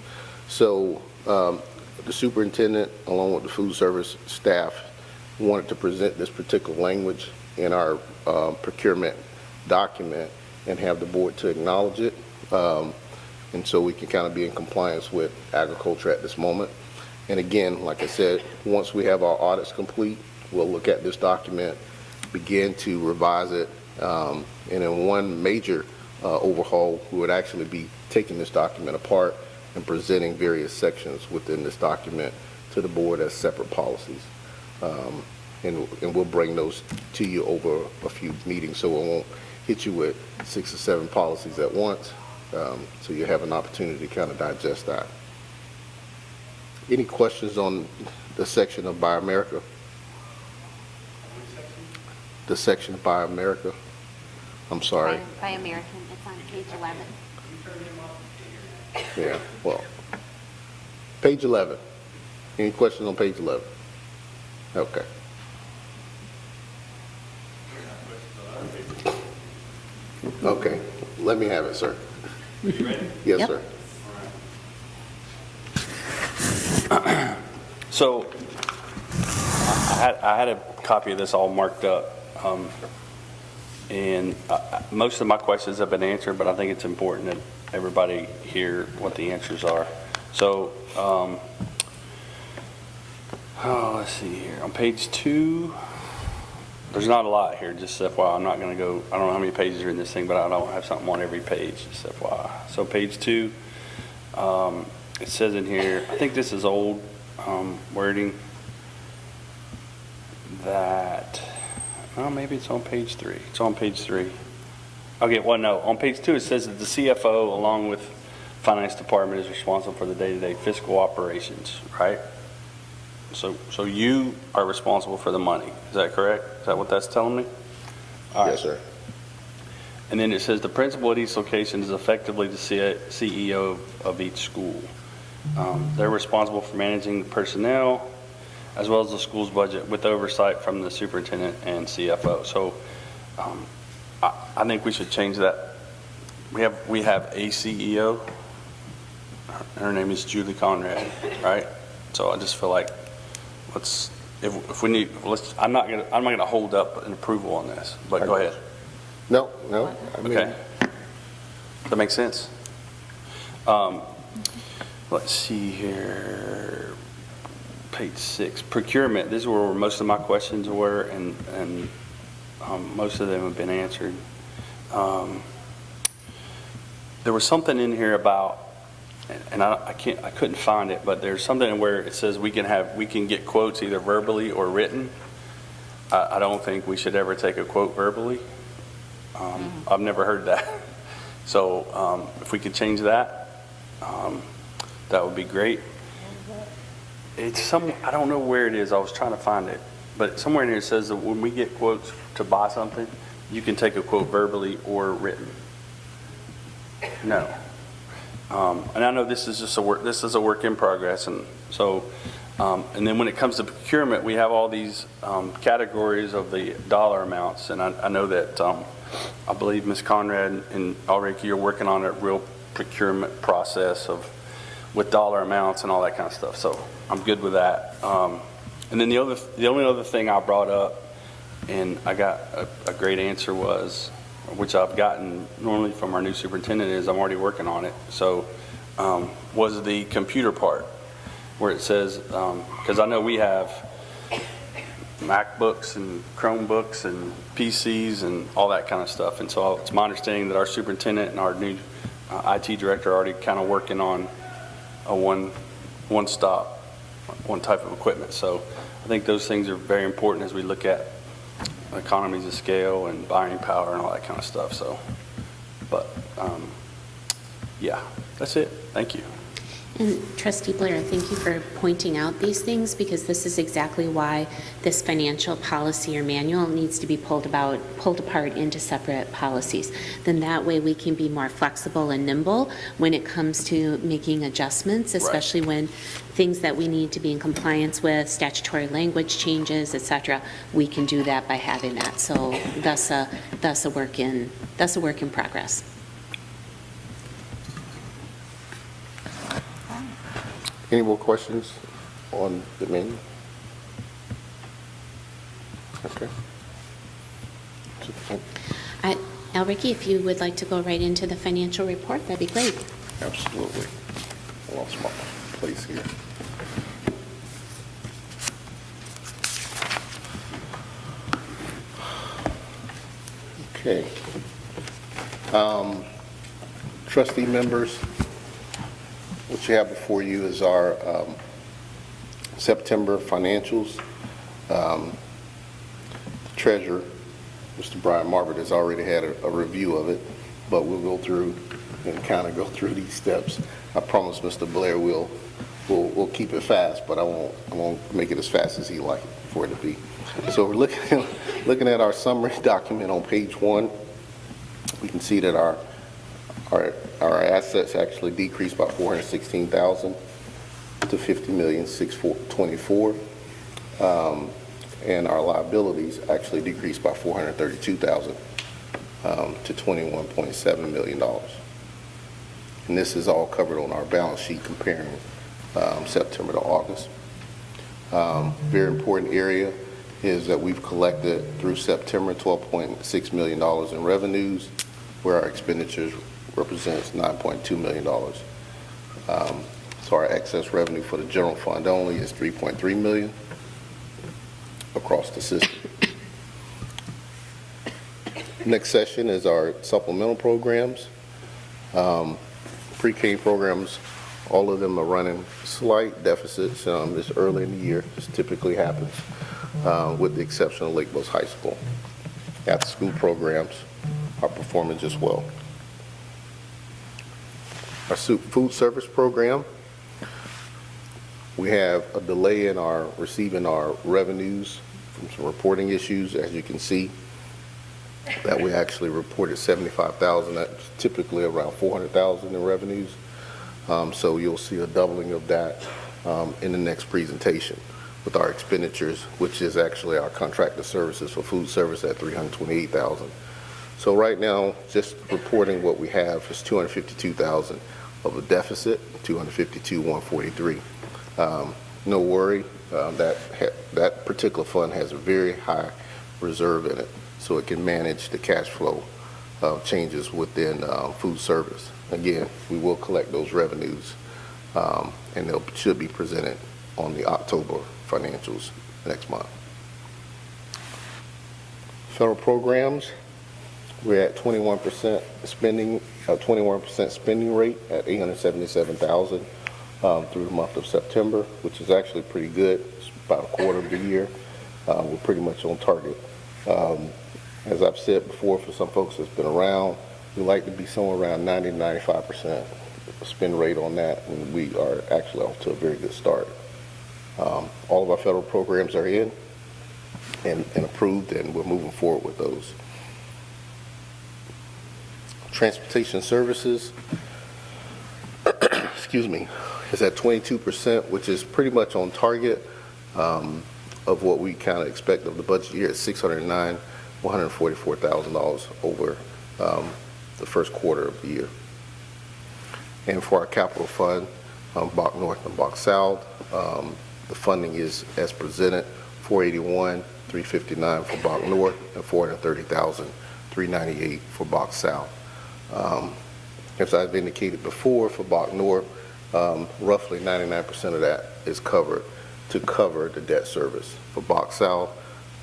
So the superintendent, along with the food service staff, wanted to present this particular language in our procurement document and have the board to acknowledge it. And so we can kind of be in compliance with agriculture at this moment. And again, like I said, once we have our audits complete, we'll look at this document, begin to revise it, and in one major overhaul, we would actually be taking this document apart and presenting various sections within this document to the board as separate policies. And we'll bring those to you over a few meetings, so it won't hit you with 6 or 7 policies at once, so you have an opportunity to kind of digest that. Any questions on the section of Buy America? The section of Buy America? I'm sorry. By American, it's on page 11. Yeah, well, page 11. Any questions on page 11? Okay. Okay, let me have it, sir. You ready? Yes, Yep. sir. So I had a copy of this all marked up, and most of my questions have been answered, but I think it's important that everybody hear what the answers are. So, let's see here. On page 2, there's not a lot here, just FYI. I'm not going to go, I don't know how many pages are in this thing, but I don't have something on every page, just FYI. So page 2, it says in here, I think this is old wording, that, well, maybe it's on page 3. It's on page 3. Okay, well, no, on page 2 it says that the CFO, along with finance department, is responsible for the day-to-day fiscal operations, right? So you are responsible for the money. Is that correct? Is that what that's telling me? All right. Yes, sir. And then it says the principal at each location is effectively the CEO of each school. They're responsible for managing the personnel as well as the school's budget with oversight from the superintendent and CFO. So I think we should change that. We have a CEO. Her name is Julie Conrad, right? So I just feel like if we need, I'm not gonna hold up an approval on this. But go ahead. No. I mean, Okay. Does that make sense? Let's see here. Page 6, procurement. This is where most of my questions were, and most of them have been answered. There was something in here about, and I couldn't find it, but there's something where it says we can get quotes either verbally or written. I don't think we should ever take a quote verbally. I've never heard that. So if we could change that, that would be great. It's I don't know where it is. I was trying to find it, but somewhere in here it says that when we get quotes to buy something, you can take a quote verbally or written. No. And I know this is just this is a work in progress, and so and then when it comes to procurement, we have all these categories of the dollar amounts, and I know that I believe Ms. Conrad and Ulrika, you're working on a real procurement process with dollar amounts and all that kind of stuff. So I'm good with that. And then the only other thing I brought up, and I got a great answer, was, which I've gotten normally from our new superintendent, is I'm already working on it. So was the computer part. where it says, because I know we have MacBooks and Chromebooks and PCs and all that kind of stuff. And so it's my understanding that our superintendent and our new IT director are already kind of working on a one-stop, one type of equipment. So I think those things are very important as we look at economies of scale and buying power and all that kind of stuff. So, but yeah, that's it. Thank you. And Trustee Blair, thank you for pointing out these things, because this is exactly why this financial policy or manual needs to be pulled apart into separate policies. Then that way we can be more flexible and nimble when it comes to making adjustments, especially when things that we need to be in compliance with, statutory language changes, et cetera, we can do that by having that. So that's a work in progress. Any more questions on the menu? Okay. Ricky, if you would like to go right into the financial report, that'd be great. Absolutely. I lost my place here. Okay. Trustee members, what you have before you is our September financials. Treasurer, Mr. Brian Marbert, has already had a review of it, but we'll go through and kind of go through these steps. I promise Mr. Blair we'll keep it fast, but I won't make it as fast as he'd like it for it to be. So we're looking at our summary document on page 1. We can see that our assets actually decreased by $416,000 to $50,624,000, and our liabilities actually decreased by $432,000 to $21.7 million. And this is all covered on our balance sheet comparing September to August. Very important area is that we've collected through September $12.6 million in revenues, where our expenditures represents $9.2 million. So our excess revenue for the general fund only is $3.3 million across the system. Next session is our supplemental programs. Pre-K programs, all of them are running slight deficits this early in the year. This typically happens, with the exception of Lake Mills High School. After-school programs are performing just well. Our food service program, we have a delay in our receiving our revenues from some reporting issues. As you can see, that we actually reported $75,000. That's typically around $400,000 in revenues. So you'll see a doubling of that in the next presentation with our expenditures, which is actually our contracted services for food service at $328,000. So right now, just reporting what we have is $252,000 of a deficit, $252,143. No worry, that particular fund has a very high reserve in it, so it can manage the cash flow changes within food service. Again, we will collect those revenues, and they should be presented on the October financials next month. Federal programs, we're at 21% spending, 21% spending rate at $877,000 through the month of September, which is actually pretty good. It's about a quarter of the year. We're pretty much on target. As I've said before, for some folks that's been around, we like to be somewhere around 90-95% spend rate on that, and we are actually off to a very good start. All of our federal programs are in and approved, and we're moving forward with those. Transportation services, excuse me, is at 22%, which is pretty much on target of what we kind of expect of the budget year at $144,000 over the first quarter of the year. And for our capital fund, Bach North and Bach South, the funding is as presented, $481,359 for Bach North and $430,398 for Bach South. As I've indicated before, for Bach North, roughly 99% of that is covered to cover the debt service. For Box South,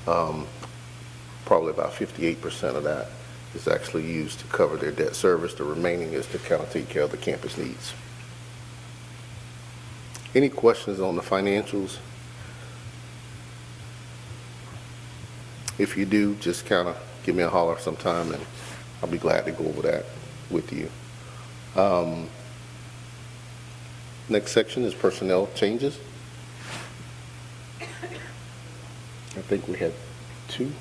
probably about 58% of that is actually used to cover their debt service. The remaining is to kind of take care of the campus needs. Any questions on the financials? If you do, just kind of give me a holler sometime and I'll be glad to go over that with you. Next section is personnel changes. I think we had 2.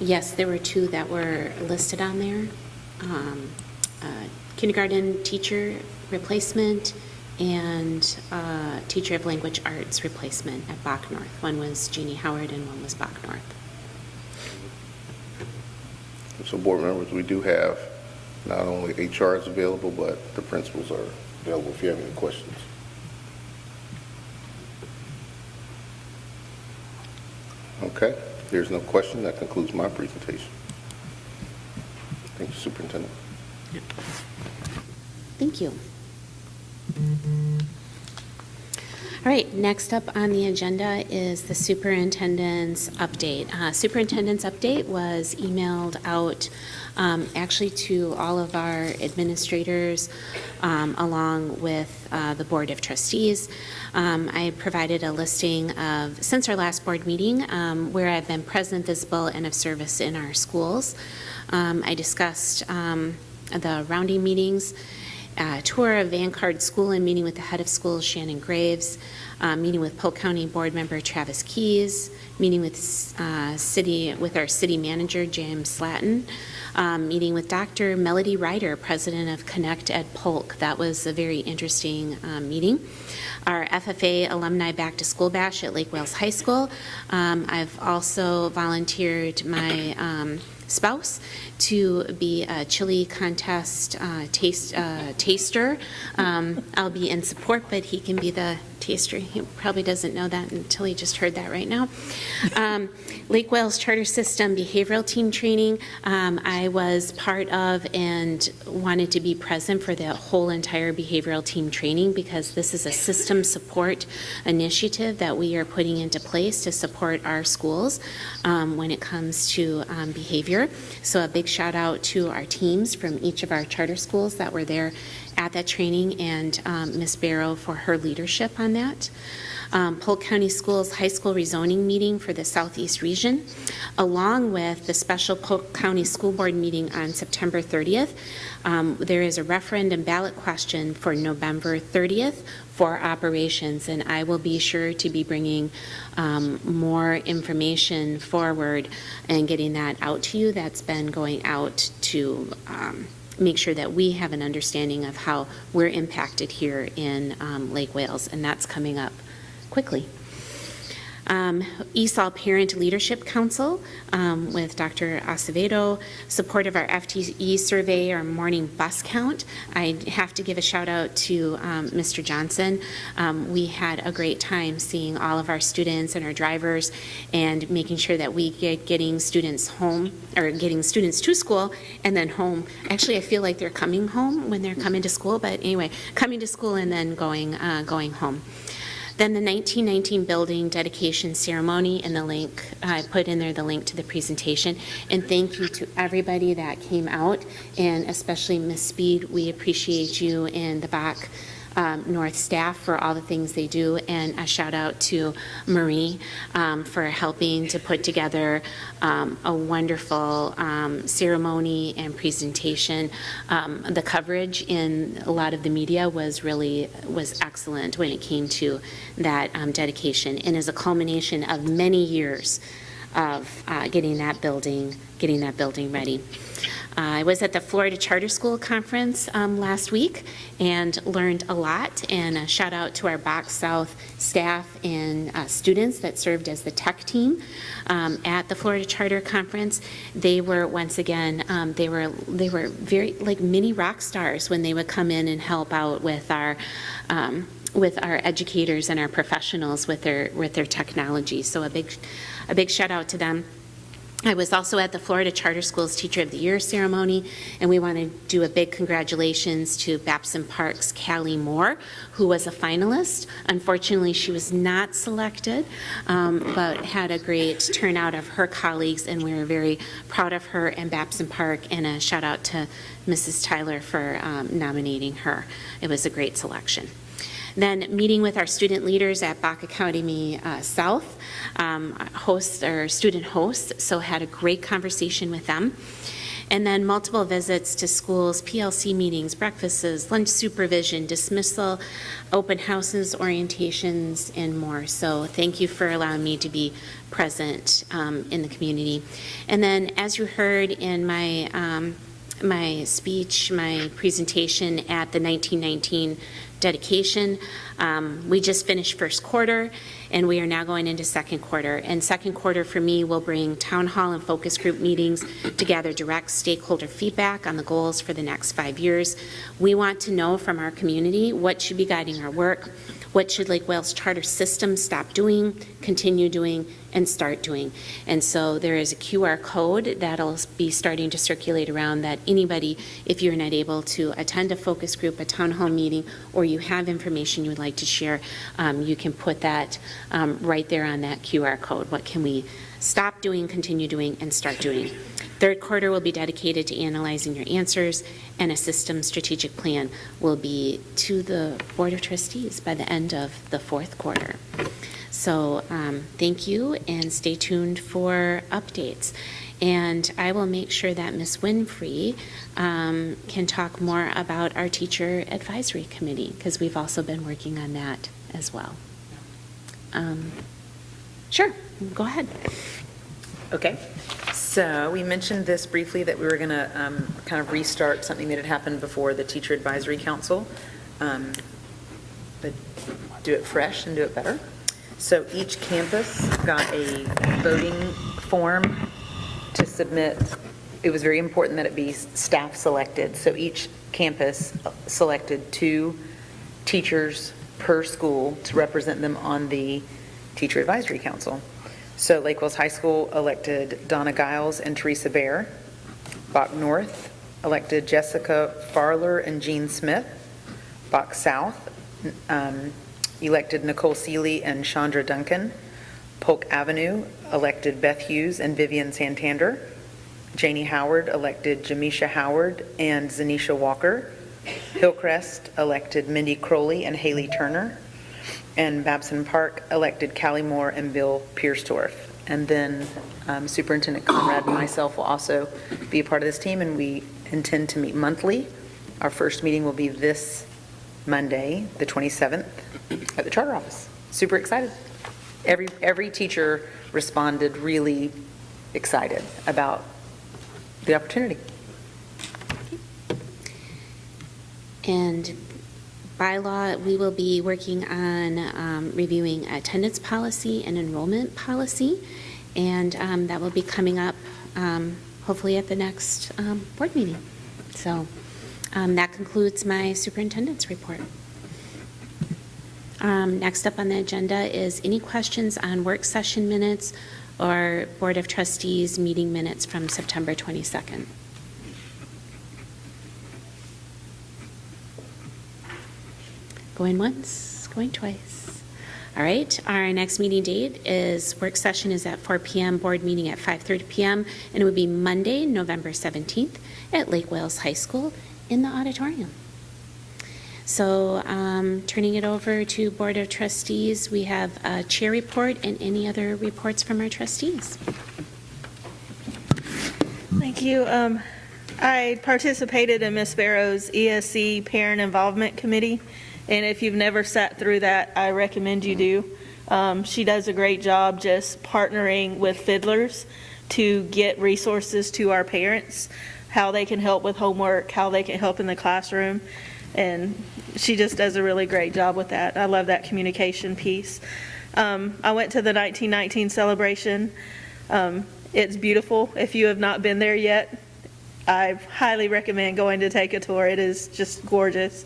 Yes, there were 2 that were listed on there. Kindergarten teacher replacement and teacher of language arts replacement at Bach North. One was Jeannie Howard and one was Bach North. So board members, we do have not only HR is available, but the principals are available if you have any questions. Okay, if there's no question, that concludes my presentation. Thank you, Superintendent. Thank you. All right, next up on the agenda is the superintendent's update. Superintendent's update was emailed out actually to all of our administrators along with the Board of Trustees. I provided a listing of, since our last board meeting, where I've been present, visible, and of service in our schools. I discussed the rounding meetings, tour of Vanguard School and meeting with the head of schools, Shannon Graves, meeting with Polk County Board Member Travis Keys, meeting with our city manager, James Slatton, meeting with Dr. Melody Ryder, president of Connect Ed Polk. That was a very interesting meeting. Our FFA Alumni Back to School Bash at Lake Wales High School. I've also volunteered my spouse to be a chili contest taster. I'll be in support, but he can be the taster. He probably doesn't know that until he just heard that right now. Lake Wales Charter System Behavioral Team Training. I was part of and wanted to be present for the whole entire behavioral team training because this is a system support initiative that we are putting into place to support our schools when it comes to behavior. So a big shout out to our teams from each of our charter schools that were there at that training, and Ms. Barrow for her leadership on that. Polk County Schools High School rezoning meeting for the Southeast region, along with the special Polk County School Board meeting on September 30th. There is a referendum ballot question for November 30th for operations, and I will be sure to be bringing more information forward and getting that out to you. That's been going out to make sure that we have an understanding of how we're impacted here in Lake Wales, and that's coming up quickly. ESOL Parent Leadership Council with Dr. Acevedo, support of our FTE survey, our morning bus count. I have to give a shout out to Mr. Johnson. We had a great time seeing all of our students and our drivers and making sure that we getting students home, or getting students to school and then home. Actually, I feel like they're coming home when they're coming to school, but anyway, coming to school and then going home. Then the 1919 building dedication ceremony, and the link, I put in there the link to the presentation. And thank you to everybody that came out, and especially Ms. Speed. We appreciate you and the Bach North staff for all the things they do, and a shout out to Marie for helping to put together a wonderful ceremony and presentation. The coverage in a lot of the media was excellent when it came to that dedication, and is a culmination of many years of getting that building ready. I was at the Florida Charter School Conference last week and learned a lot, and a shout out to our Box South staff and students that served as the tech team at the Florida Charter Conference. They were, once again, they were very like mini rock stars when they would come in and help out with our educators and our professionals with their technology. So a big shout out to them. I was also at the Florida Charter Schools Teacher of the Year ceremony, and we want to do a big congratulations to Babson Park's Callie Moore, who was a finalist. Unfortunately, she was not selected, but had a great turnout of her colleagues, and we were very proud of her and Babson Park, and a shout out to Mrs. Tyler for nominating her. It was a great selection. Then meeting with our student leaders at Bach Academy South, student hosts, so had a great conversation with them. And then multiple visits to schools, PLC meetings, breakfasts, lunch supervision, dismissal, open houses, orientations, and more. So thank you for allowing me to be present in the community. And then as you heard in my speech, my presentation at the 1919 dedication, we just finished first quarter, and we are now going into second quarter. And second quarter for me will bring town hall and focus group meetings to gather direct stakeholder feedback on the goals for the next 5 years. We want to know from our community what should be guiding our work, what should Lake Wales Charter System stop doing, continue doing, and start doing. And so there is a QR code that'll be starting to circulate around that anybody, if you're not able to attend a focus group, a town hall meeting, or you have information you would like to share, you can put that right there on that QR code. What can we stop doing, continue doing, and start doing? Third quarter will be dedicated to analyzing your answers, and a system strategic plan will be to the Board of Trustees by the end of the fourth quarter. So thank you, and stay tuned for updates. And I will make sure that Ms. Winfrey can talk more about our Teacher Advisory Committee, because we've also been working on that as well. Sure, go ahead. Okay, so we mentioned this briefly, that we were going to kind of restart something that had happened before the Teacher Advisory Council, but do it fresh and do it better. So each campus got a voting form to submit. It was very important that it be staff selected, so each campus selected 2 teachers per school to represent them on the Teacher Advisory Council. So Lake Wales High School elected Donna Giles and Teresa Bear. Bach North elected Jessica Farler and Jean Smith. Bach South elected Nicole Seeley and Chandra Duncan. Polk Avenue elected Beth Hughes and Vivian Santander. Janie Howard elected Jamisha Howard and Zanisha Walker. Hillcrest elected Mindy Crowley and Haley Turner. And Babson Park elected Callie Moore and Bill Pierstorff. And then Superintendent Conrad and myself will also be a part of this team, and we intend to meet monthly. Our first meeting will be this Monday, the 27th, at the Charter Office. Super excited. Every teacher responded really excited about the opportunity. And bylaw, we will be working on reviewing attendance policy and enrollment policy, and that will be coming up hopefully at the next board meeting. So that concludes my superintendent's report. Next up on the agenda is any questions on work session minutes or Board of Trustees meeting minutes from September 22nd. Going once, going twice. All right, our next meeting date is, work session is at 4 p.m., board meeting at 5:30 p.m., and it would be Monday, November 17th at Lake Wales High School in the auditorium. So turning it over to Board of Trustees, we have a chair report and any other reports from our trustees. Thank you. I participated in Ms. Barrow's ESC Parent Involvement Committee, and if you've never sat through that, I recommend you do. She does a great job just partnering with fiddlers to get resources to our parents, how they can help with homework, how they can help in the classroom, and she just does a really great job with that. I love that communication piece. I went to the 1919 celebration. It's beautiful. If you have not been there yet, I highly recommend going to take a tour. It is just gorgeous.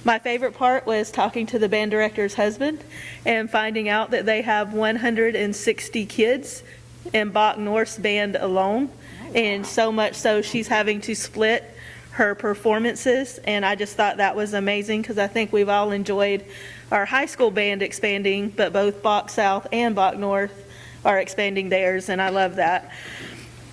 My favorite part was talking to the band director's husband and finding out that they have 160 kids in Bach North's band alone. And so much so she's having to split her performances. And I just thought that was amazing because I think we've all enjoyed our high school band expanding, but both Bach South and Bach North are expanding theirs, and I love that.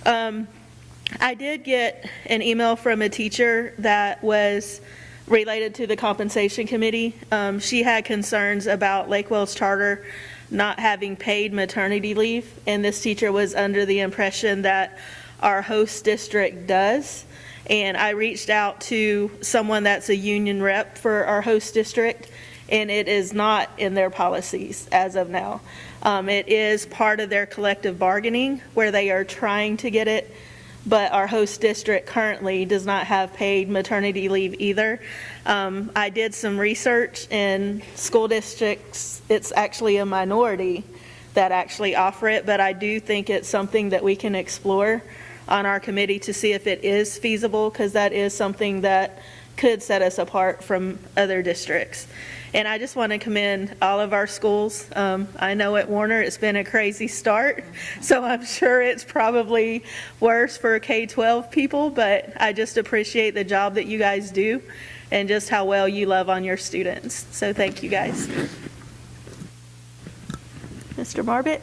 I did get an email from a teacher that was related to the compensation committee. She had concerns about Lake Wells Charter not having paid maternity leave, and this teacher was under the impression that our host district does. And I reached out to someone that's a union rep for our host district, and it is not in their policies as of now. It is part of their collective bargaining where they are trying to get it, but our host district currently does not have paid maternity leave either. I did some research in school districts. It's actually a minority that actually offer it, but I do think it's something that we can explore on our committee to see if it is feasible, because that is something that could set us apart from other districts. And I just want to commend all of our schools. I know at Warner it's been a crazy start, so I'm sure it's probably worse for K-12 people, but I just appreciate the job that you guys do and just how well you love on your students. So thank you guys. Mr. Marbit?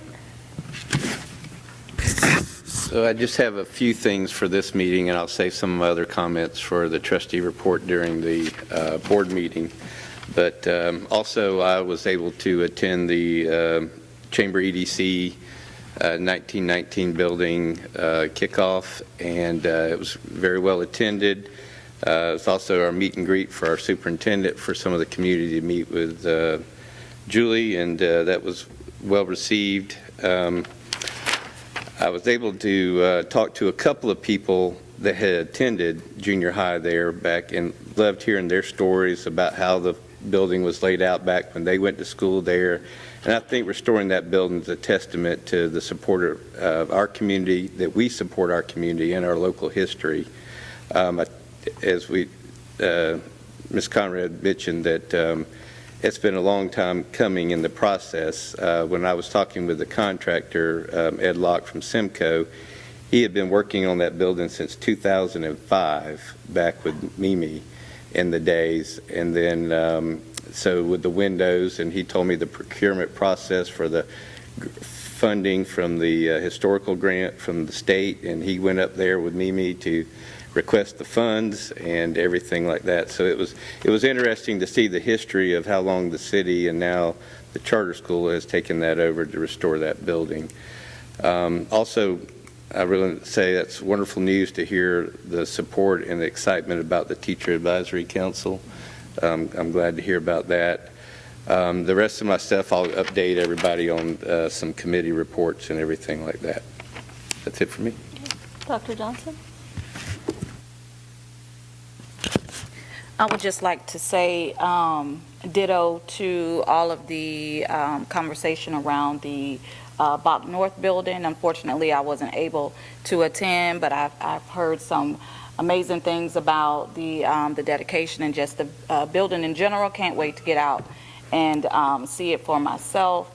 So I just have a few things for this meeting, and I'll save some of my other comments for the trustee report during the board meeting. But also, I was able to attend the Chamber EDC 1919 building kickoff, and it was very well attended. It was also our meet and greet for our superintendent for some of the community to meet with Julie, and that was well received. I was able to talk to a couple of people that had attended junior high there back and loved hearing their stories about how the building was laid out back when they went to school there. And I think restoring that building is a testament to the support of our community, that we support our community and our local history. As Ms. Conrad mentioned, that it's been a long time coming in the process. When I was talking with the contractor, Ed Locke from Simcoe, he had been working on that building since 2005, back with Mimi in the days. And then, so with the windows, and he told me the procurement process for the funding from the historical grant from the state, and he went up there with Mimi to request the funds and everything like that. So it was interesting to see the history of how long the city and now the charter school has taken that over to restore that building. Also, I really say that's wonderful news to hear the support and the excitement about the Teacher Advisory Council. I'm glad to hear about that. The rest of my stuff, I'll update everybody on some committee reports and everything like that. That's it for me. Dr. Johnson? I would just like to say ditto to all of the conversation around the Bach North building. Unfortunately, I wasn't able to attend, but I've heard some amazing things about the dedication and just the building in general. Can't wait to get out and see it for myself.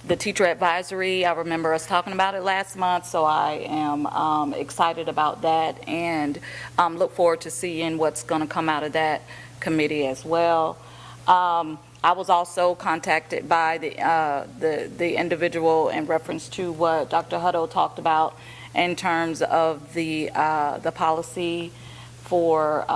The teacher advisory, I remember us talking about it last month, so I am excited about that and look forward to seeing what's going to come out of that committee as well. I was also contacted by the individual in reference to what Dr. Hutto talked about in terms of the policy for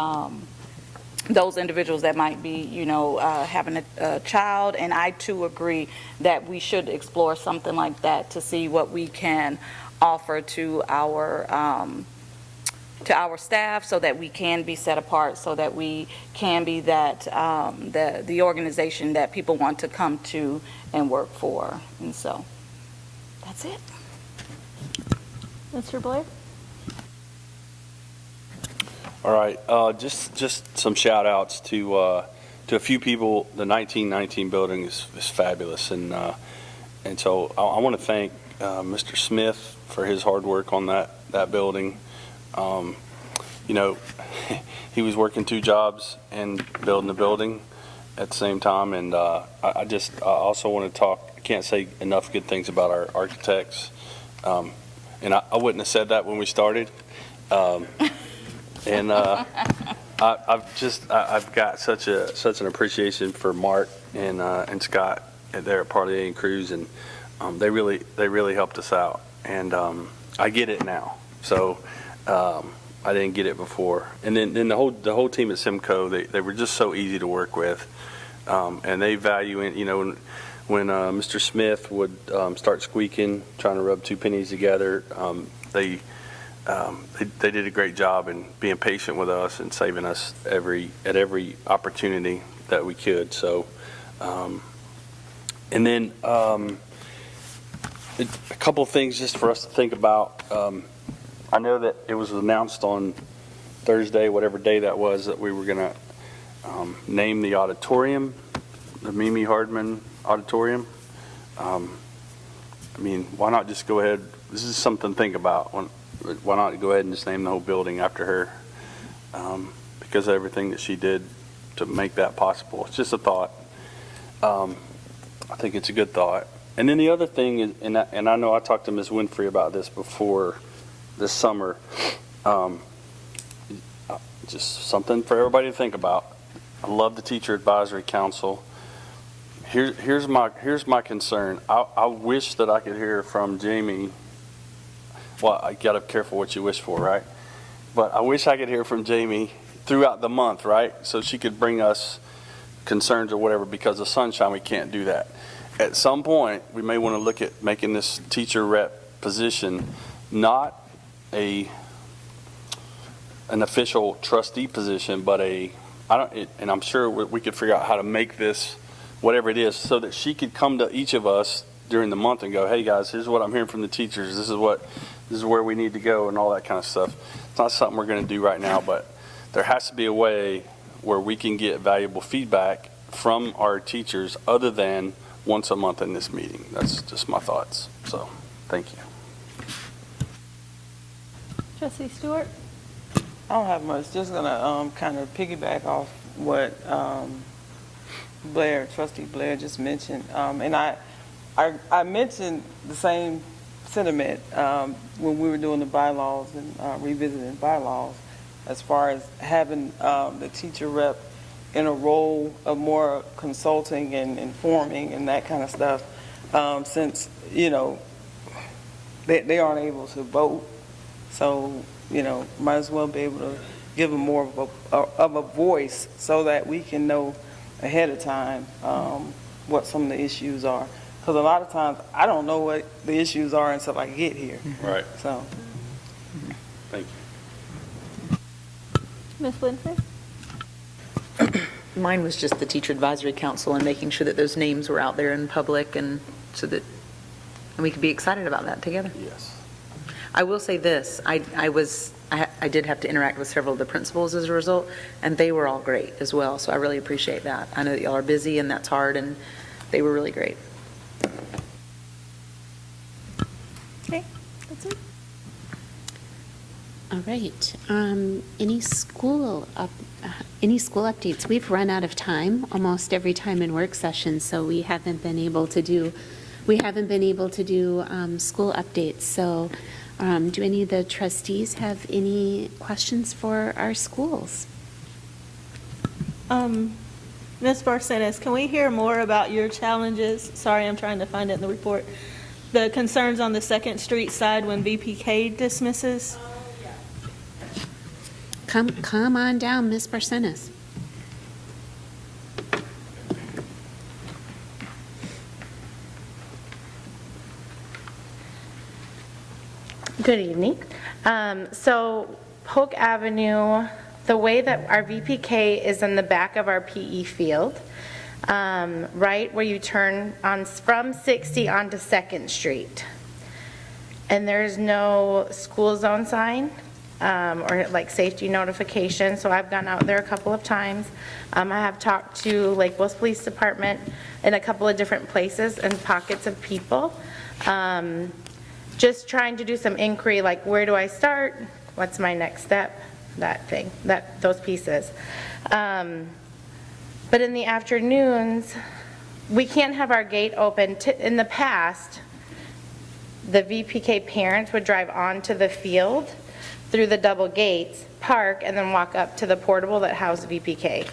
those individuals that might be, having a child. And I too agree that we should explore something like that to see what we can offer to our staff so that we can be set apart, so that we can be that the organization that people want to come to and work for. And so that's it. Mr. Blair? All right, just some shout outs to a few people. The 1919 building is fabulous, and so I want to thank Mr. Smith for his hard work on that building. He was working two jobs and building the building at the same time, and I also want to talk. I can't say enough good things about our architects And I wouldn't have said that when we started. And I've got such an appreciation for Mark and Scott there at Parley and Cruz, and they really helped us out. And I get it now. So I didn't get it before. And then the whole team at Simcoe, they were just so easy to work with, and they value it. You know, when Mr. Smith would start squeaking, trying to rub two pennies together, they did a great job in being patient with us and saving us at every opportunity that we could. So, and then a couple of things just for us to think about. I know that it was announced on Thursday, whatever day that was, that we were going to name the auditorium, the Mimi Hardman Auditorium. I mean, why not just go ahead? This is something to think about. Why not go ahead and just name the whole building after her? Because of everything that she did to make that possible. It's just a thought. I think it's a good thought. And then the other thing is, and I know I talked to Ms. Winfrey about this before this summer, just something for everybody to think about. I love the Teacher Advisory Council. Here's my concern. I wish that I could hear from Jamie. Well, I got to be careful what you wish for, right? But I wish I could hear from Jamie throughout the month, right? So she could bring us concerns or whatever. Because of sunshine, we can't do that. At some point, we may want to look at making this teacher rep position not an official trustee position, but and I'm sure we could figure out how to make this whatever it is, so that she could come to each of us during the month and go, hey guys, here's what I'm hearing from the teachers. This is where we need to go, and all that kind of stuff. It's not something we're going to do right now, but there has to be a way where we can get valuable feedback from our teachers other than once a month in this meeting. That's just my thoughts. So, thank you. Trustee Stewart? I don't have much. Just gonna kind of piggyback off what Trustee Blair just mentioned. And I mentioned the same sentiment when we were doing the bylaws and revisiting bylaws, as far as having the teacher rep in a role of more consulting and informing and that kind of stuff, since, you know, they aren't able to vote. So, you know, might as well be able to give them more of a voice, so that we can know ahead of time what some of the issues are. Because a lot of times I don't know what the issues are until I get here. Right. So, Thank you. Ms. Winfrey? Mine was just the Teacher Advisory Council and making sure that those names were out there in public, and so that we could be excited about that together. Yes. I will say this, I did have to interact with several of the principals as a result, and they were all great as well, so I really appreciate that. I know that y'all are busy and that's hard, and they were really great. Okay, that's it. All right. Any school updates? We've run out of time almost every time in work session, so we haven't been able to do school updates. So do any of the trustees have any questions for our schools? Ms. Barcenas, can we hear more about your challenges? Sorry, I'm trying to find it in the report. The concerns on the 2nd Street side when VPK dismisses? Come on down, Ms. Barcenas. Good evening. So Polk Avenue, the way that our VPK is in the back of our PE field, right where you turn on from 60 onto 2nd Street. And there's no school zone sign or like safety notification. So I've gone out there a couple of times. I have talked to Lake Wales Police Department in a couple of different places and pockets of people. Just trying to do some inquiry, like where do I start? What's my next step? Those pieces. But in the afternoons, we can't have our gate open. In the past, the VPK parents would drive onto the field through the double gates, park, and then walk up to the portable that housed VPK.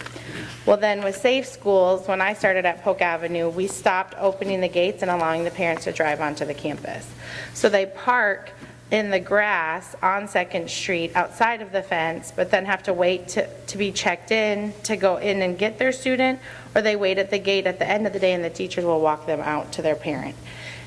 Well, then with Safe Schools, when I started at Polk Avenue, we stopped opening the gates and allowing the parents to drive onto the campus. So they park in the grass on Second Street outside of the fence, but then have to wait to be checked in, to go in and get their student, or they wait at the gate at the end of the day and the teachers will walk them out to their parent.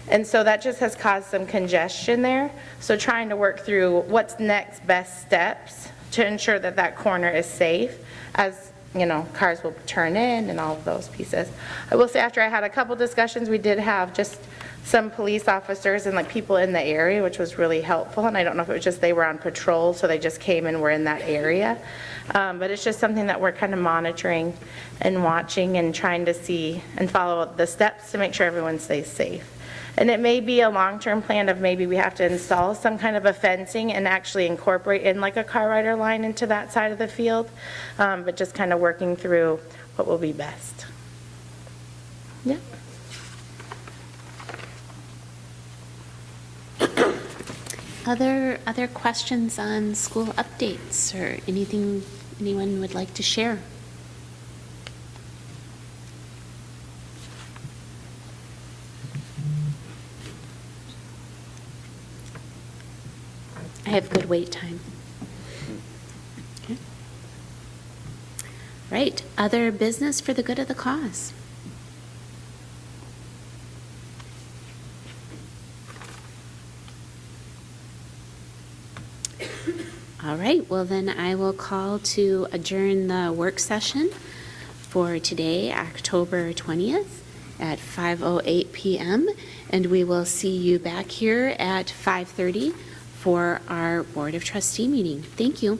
And so that just has caused some congestion there. So trying to work through what's next best steps to ensure that that corner is safe as, you know, cars will turn in and all of those pieces. I will say after I had a couple discussions, we did have just some police officers and like people in the area, which was really helpful. And I don't know if it was just they were on patrol, so they just came and were in that area. But it's just something that we're kind of monitoring and watching and trying to see and follow the steps to make sure everyone stays safe. And it may be a long-term plan of maybe we have to install some kind of a fencing and actually incorporate in like a car rider line into that side of the field, but just kind of working through what will be best. Yeah. Other questions on school updates or anything anyone would like to share? I have good wait time. Okay. Right, other business for the good of the cause. All right, well then I will call to adjourn the work session for today, October 20th at 5:08 p.m. And we will see you back here at 5:30 for our Board of Trustee meeting. Thank you.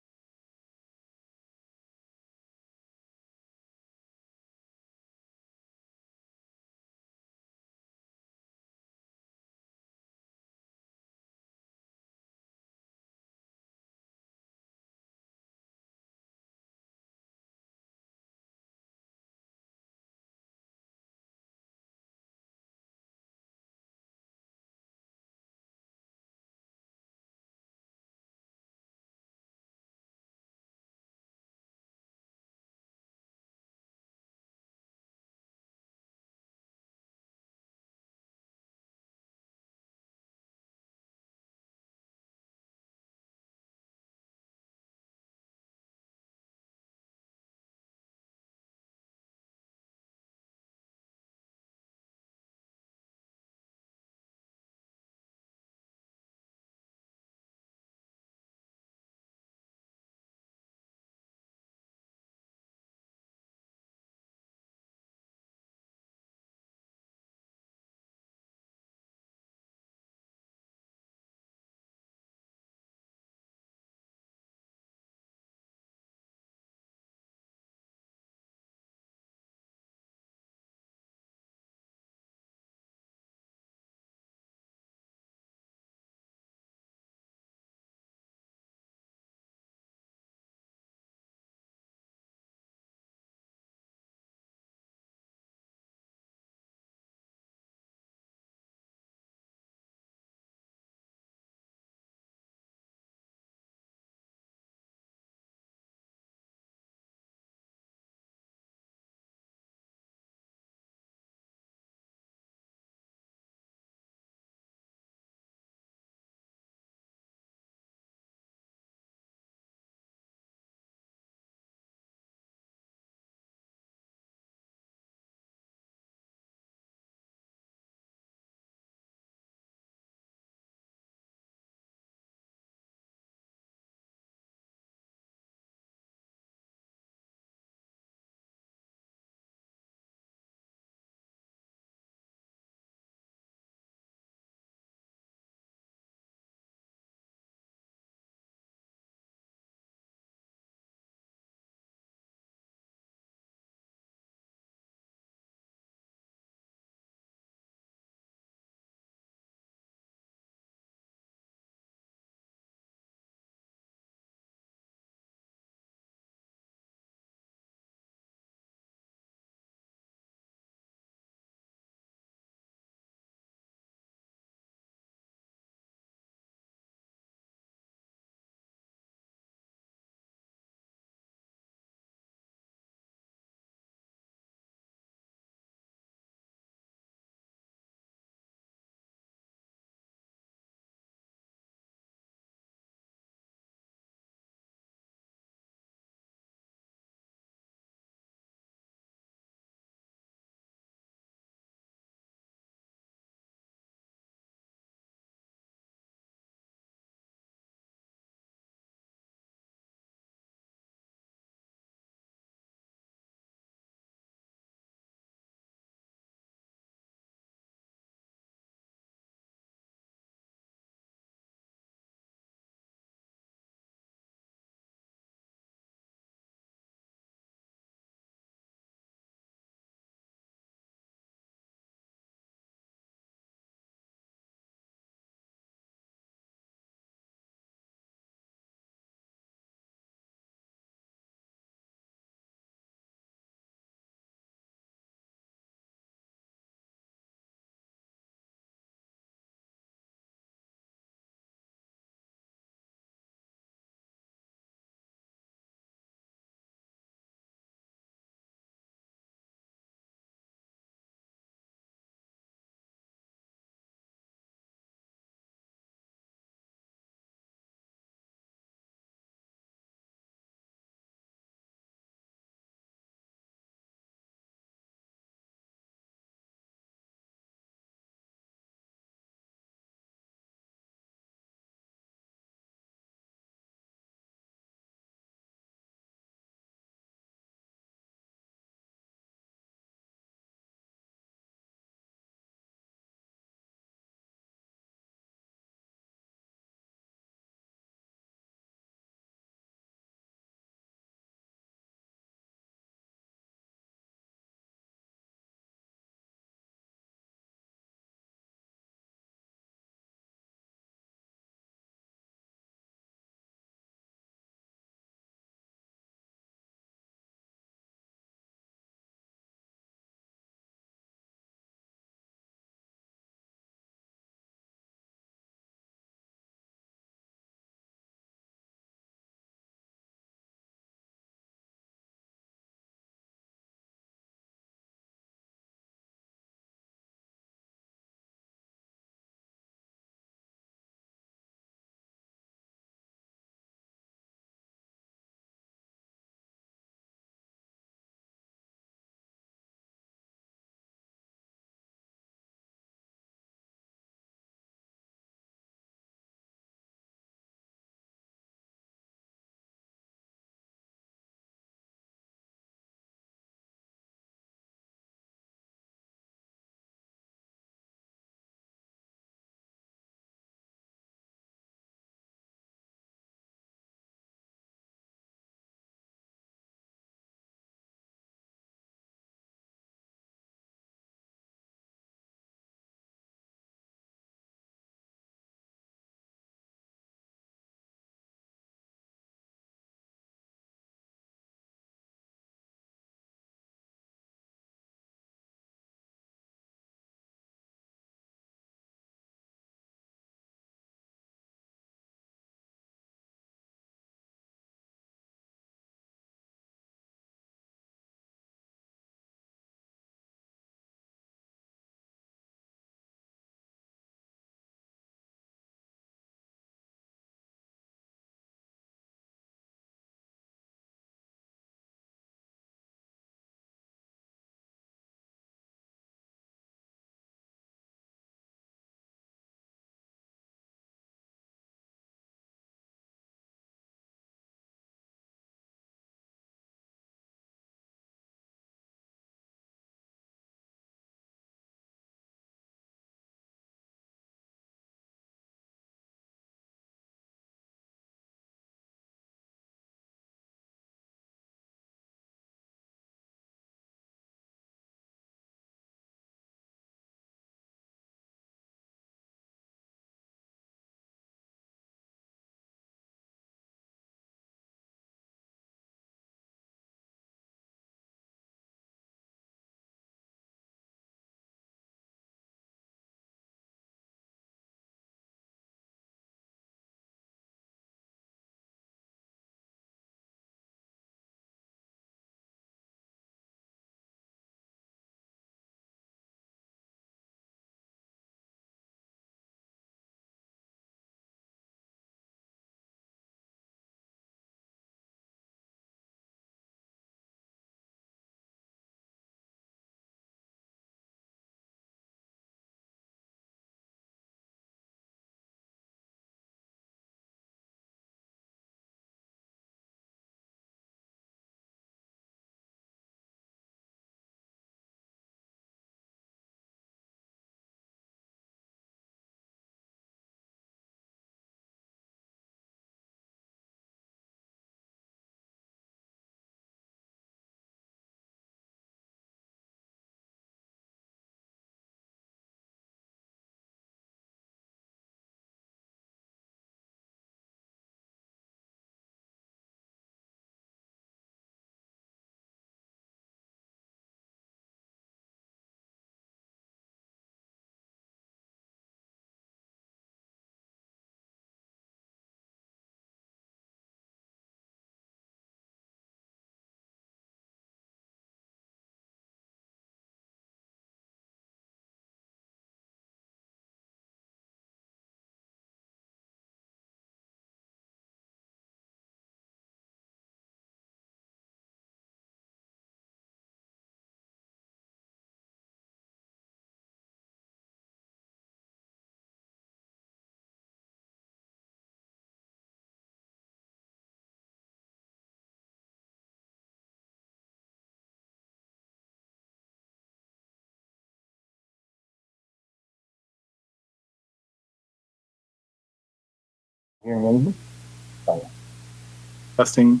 Testing.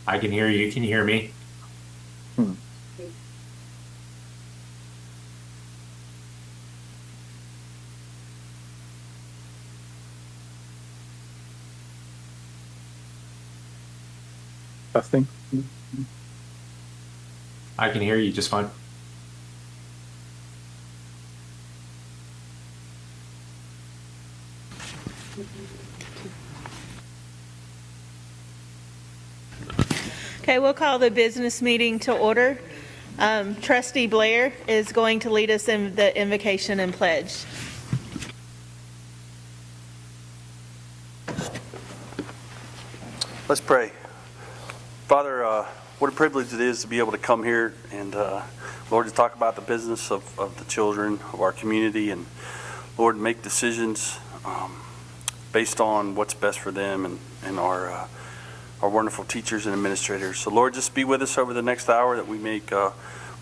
I can hear you. Can you hear me? Testing. I can hear you just fine. Okay, we'll call the business meeting to order. Trustee Blair is going to lead us in the invocation and pledge. Let's pray. Father, what a privilege it is to be able to come here and, Lord, to talk about the business of the children of our community and, Lord, make decisions based on what's best for them and our wonderful teachers and administrators. So, Lord, just be with us over the next hour that we make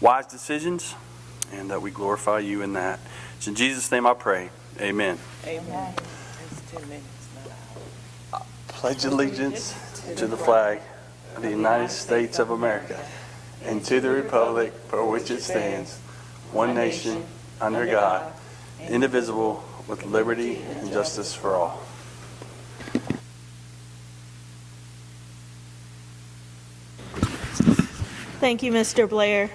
wise decisions and that we glorify you in that. It's in Jesus' name I pray. Amen. Amen. Pledge allegiance to the flag of the United States of America and to the republic for which it stands, one nation, under God, indivisible, with liberty and justice for all. Thank you, Mr. Blair.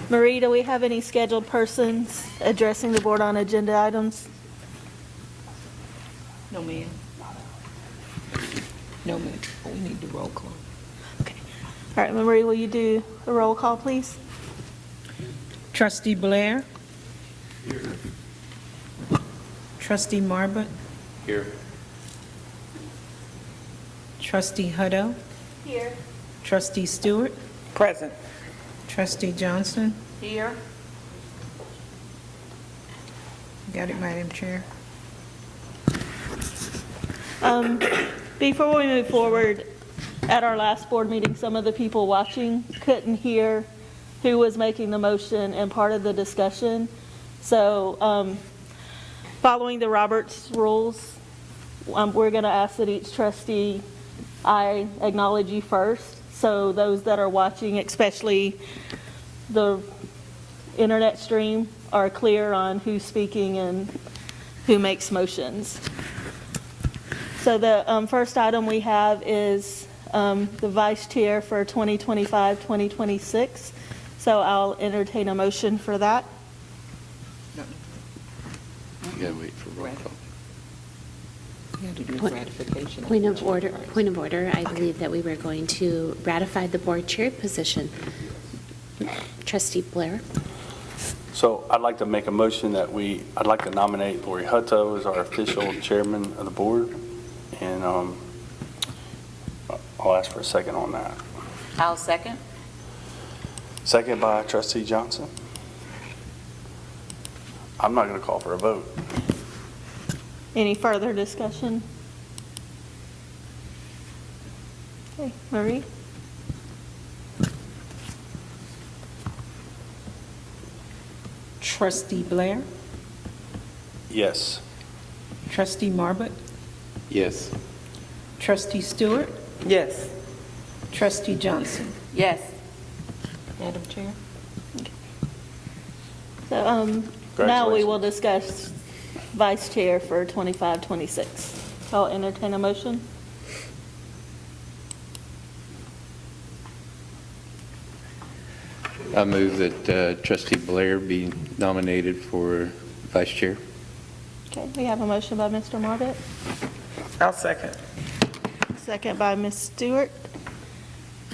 Marie, do we have any scheduled persons addressing the board on agenda items? No, ma'am. No, ma'am. We need the roll call. Okay. All right, Marie, will you do a roll call, please? Trustee Blair? Here. Trustee Marbut? Here. Trustee Hutto? Here. Trustee Stewart? Present. Trustee Johnson? Here. Got it, Madam Chair. Before we move forward, at our last board meeting, some of the people watching couldn't hear who was making the motion and part of the discussion. So following the Roberts rules, we're going to ask that each trustee, I acknowledge you first. So those that are watching, especially the internet stream, are clear on who's speaking and who makes motions. So the first item we have is the vice chair for 2025-2026. So I'll entertain a motion for that. You gotta wait for roll call. You had to do ratification. Point of order. I believe that we were going to ratify the board chair position. Trustee Blair. So I'd like to make a motion that I'd like to nominate Lori Hutto as our official chairman of the board. And I'll ask for a second on that. I'll second. Second by Trustee Johnson. I'm not going to call for a vote. Any further discussion? Okay, Marie? Trustee Blair? Yes. Trustee Marbut? Yes. Trustee Stewart? Yes. Trustee Johnson? Yes. Madam Chair? So now we will discuss vice chair for 25-26. I'll entertain a motion. I move that Trustee Blair be nominated for vice chair. Okay, we have a motion by Mr. Marbut, I'll second. second by Ms. Stewart.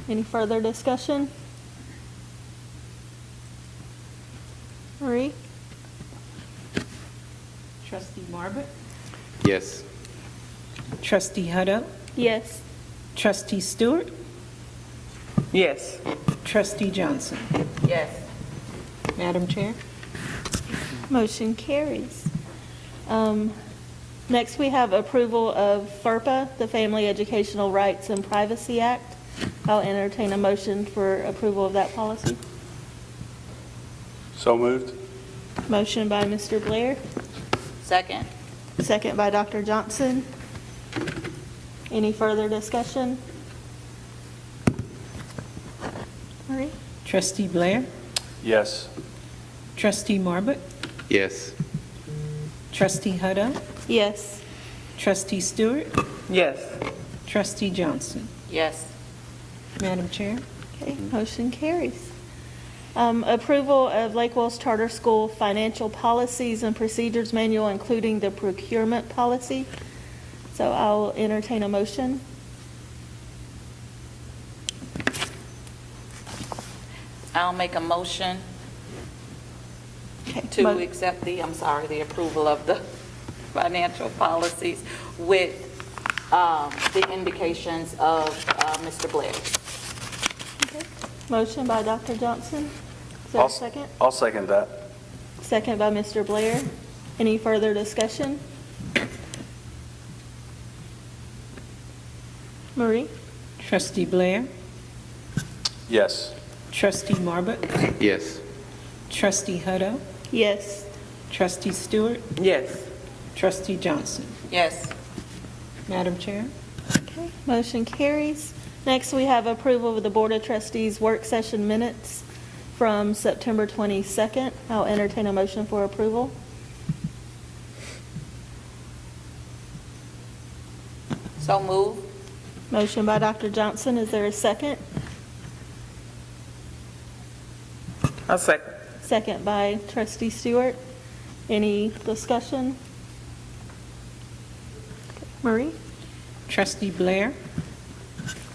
Any further discussion? Marie? Trustee Marbut? Yes. Trustee Hutto? Yes. Trustee Stewart? Yes. Trustee Johnson? Yes. Madam Chair? Motion carries. Next, we have approval of FERPA, the Family Educational Rights and Privacy Act. I'll entertain a motion for approval of that policy. So moved. Motion by Mr. Blair, Second. second by Dr. Johnson. Any further discussion? Marie? Trustee Blair, Yes. Trustee Marbut, Yes. Trustee Hutto, Yes. Trustee Stewart, Yes. Trustee Johnson. Yes. Madam Chair? Okay, motion carries. Approval of Lake Wells Charter School Financial Policies and Procedures Manual, including the procurement policy. So I'll entertain a motion. I'll make a motion Okay, to accept the approval of the financial policies with the indications of Mr. Blair. Motion by Dr. Johnson. Is there a second? I'll second that. Second by Mr. Blair. Any further discussion? Marie? Trustee Blair, Yes. Trustee Marbut, Yes. Trustee Hutto, Yes. Trustee Stewart, Yes. Trustee Johnson. Yes. Madam Chair? Okay, motion carries. Next, we have approval of the Board of Trustees work session minutes from September 22nd. I'll entertain a motion for approval. So move. Motion by Dr. Johnson. Is there a second? I'll second. Second by Trustee Stewart. Any discussion? Marie? Trustee Blair,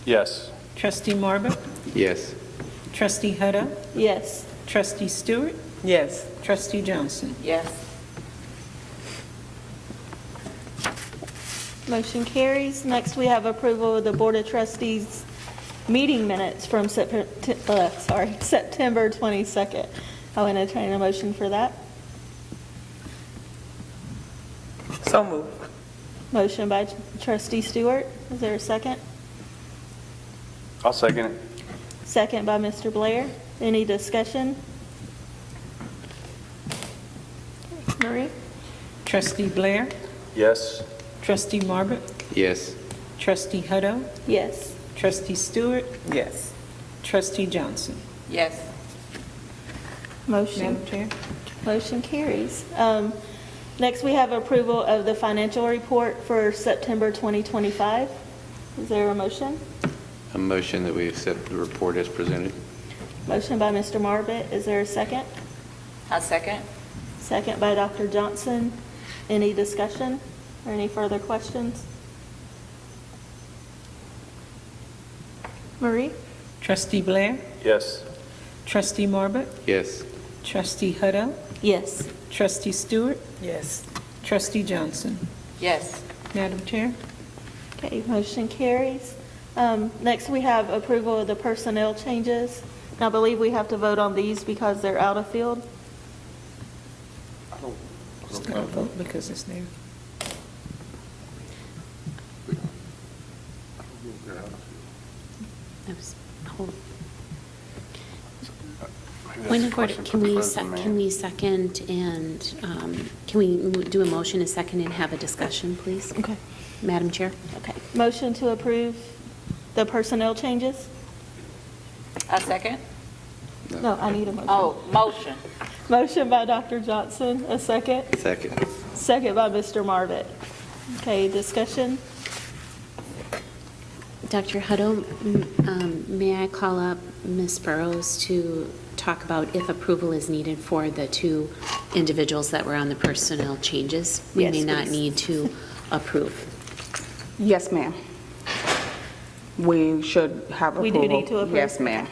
Yes. Trustee Marbut, Yes. Trustee Hutto, Yes. Trustee Stewart, Yes. Trustee Johnson. Yes. Motion carries. Next, we have approval of the Board of Trustees meeting minutes from September 22nd. I'll entertain a motion for that. So moved. Motion by Trustee Stewart. Is there a second? I'll second it. Second by Mr. Blair. Any discussion? Marie? Trustee Blair, Yes. Trustee Marbut, Yes. Trustee Hutto, Yes. Trustee Stewart, Yes. Trustee Johnson. Yes. Motion. Madam Chair? Motion carries. Next, we have approval of the financial report for September 2025. Is there a motion? A motion that we accept the report as presented. Motion by Mr. Marbut. Is there a second? A second. Second by Dr. Johnson. Any discussion or any further questions? Marie? Trustee Blair, Yes. Trustee Marbut, Yes. Trustee Hutto, Yes. Trustee Stewart, Yes. Trustee Johnson. Yes. Madam Chair? Okay, motion carries. Next, we have approval of the personnel changes. And I believe we have to vote on these because they're out of field. Just gotta vote because it's there. That was- hold- Maybe Point that's of a order, question for can the we, president, can we second and, can we do a motion, a second, and have a discussion, please? Okay. Madam Chair? Okay. Motion to approve the personnel changes? A second. No, I need a motion. Oh, motion. Motion by Dr. Johnson, a second. Second. Second by Mr. Marvitt. Okay, discussion? Dr. Hutto, may I call up Ms. Burrows to talk about if approval is needed for the two individuals that were on the personnel changes? We Yes, may not please. need to approve. Yes, ma'am. We should have approval. We do need to approve? Yes, ma'am.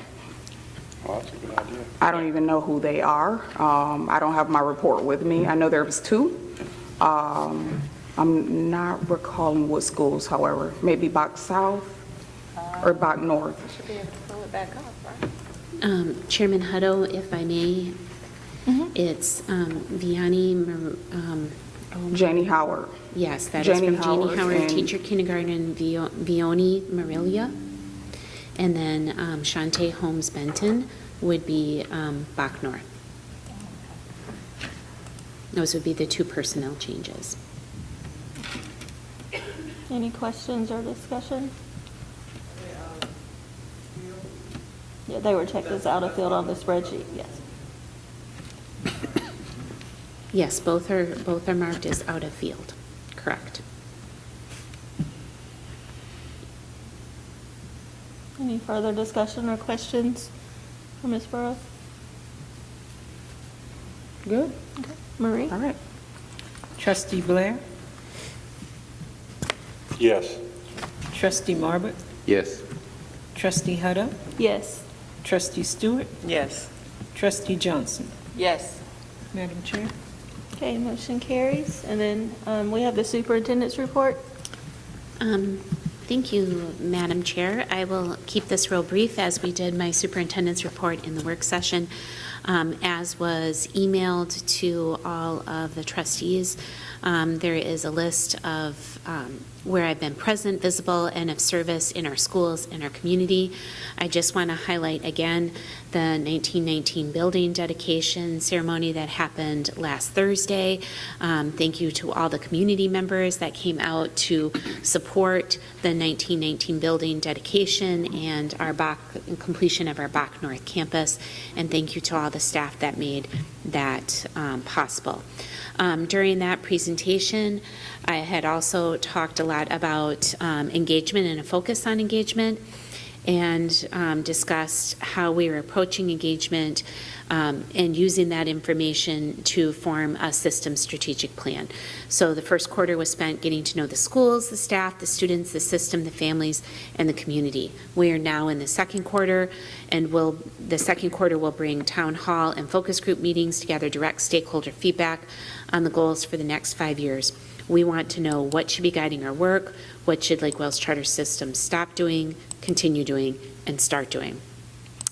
Well, that's a good idea. I don't even know who they are. I don't have my report with me. I know there was two. I'm not recalling what schools, however. Maybe Bach South or Bach North. Should be able to pull it back up, right? Chairman Hutto, if I may, it's Vianney, Janie Howard. yes, that is Janie from Janie Howard Howard, and- teacher kindergarten, Vioni Marilia. And then Shantae Holmes Benton would be Bach North. Those would be the two personnel changes. Any questions or discussion? Yeah, they were checked as out of field on the spreadsheet, yes. Yes, both are marked as out of field. Correct. Any further discussion or questions for Ms. Burrows? Good. Okay. Marie? All right. Trustee Blair? Yes. Trustee Marbut? Yes. Trustee Hutto? Yes. Trustee Stewart? Yes. Trustee Johnson? Yes. Madam Chair? Okay, motion carries. And then we have the superintendent's report. Thank you, Madam Chair. I will keep this real brief as we did my superintendent's report in the work session. As was emailed to all of the trustees, there is a list of where I've been present, visible, and of service in our schools, in our community. I just want to highlight again the 1919 building dedication ceremony that happened last Thursday. Thank you to all the community members that came out to support the 1919 building dedication and our completion of our Bach North campus. And thank you to all the staff that made that possible. During that presentation, I had also talked a lot about engagement and a focus on engagement, and discussed how we were approaching engagement and using that information to form a system strategic plan. So the first quarter was spent getting to know the schools, the staff, the students, the system, the families, and the community. We are now in the second quarter, and the second quarter will bring town hall and focus group meetings to gather direct stakeholder feedback on the goals for the next 5 years. We want to know what should be guiding our work, what should Lake Wales Charter System stop doing, continue doing, and start doing.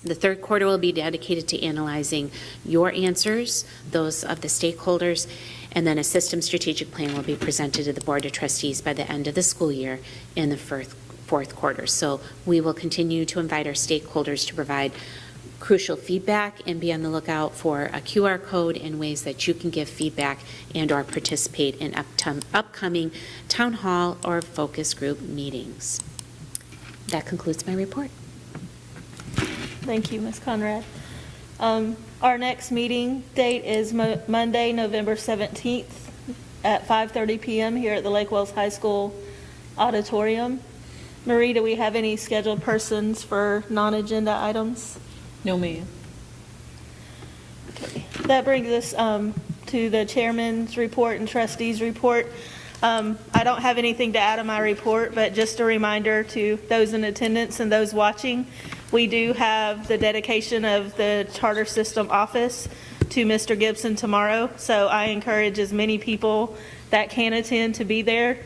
The third quarter will be dedicated to analyzing your answers, those of the stakeholders, and then a system strategic plan will be presented to the Board of Trustees by the end of the school year in the fourth quarter. So we will continue to invite our stakeholders to provide crucial feedback and be on the lookout for a QR code and ways that you can give feedback and or participate in upcoming town hall or focus group meetings. That concludes my report. Thank you, Ms. Conrad. Our next meeting date is Monday, November 17th at 5:30 p.m. here at the Lake Wales High School auditorium. Marie, do we have any scheduled persons for non-agenda items? No, ma'am. Okay. That brings us to the chairman's report and trustees' report. I don't have anything to add on my report, but just a reminder to those in attendance and those watching, we do have the dedication of the Charter System office to Mr. Gibson tomorrow, so I encourage as many people that can attend to be there.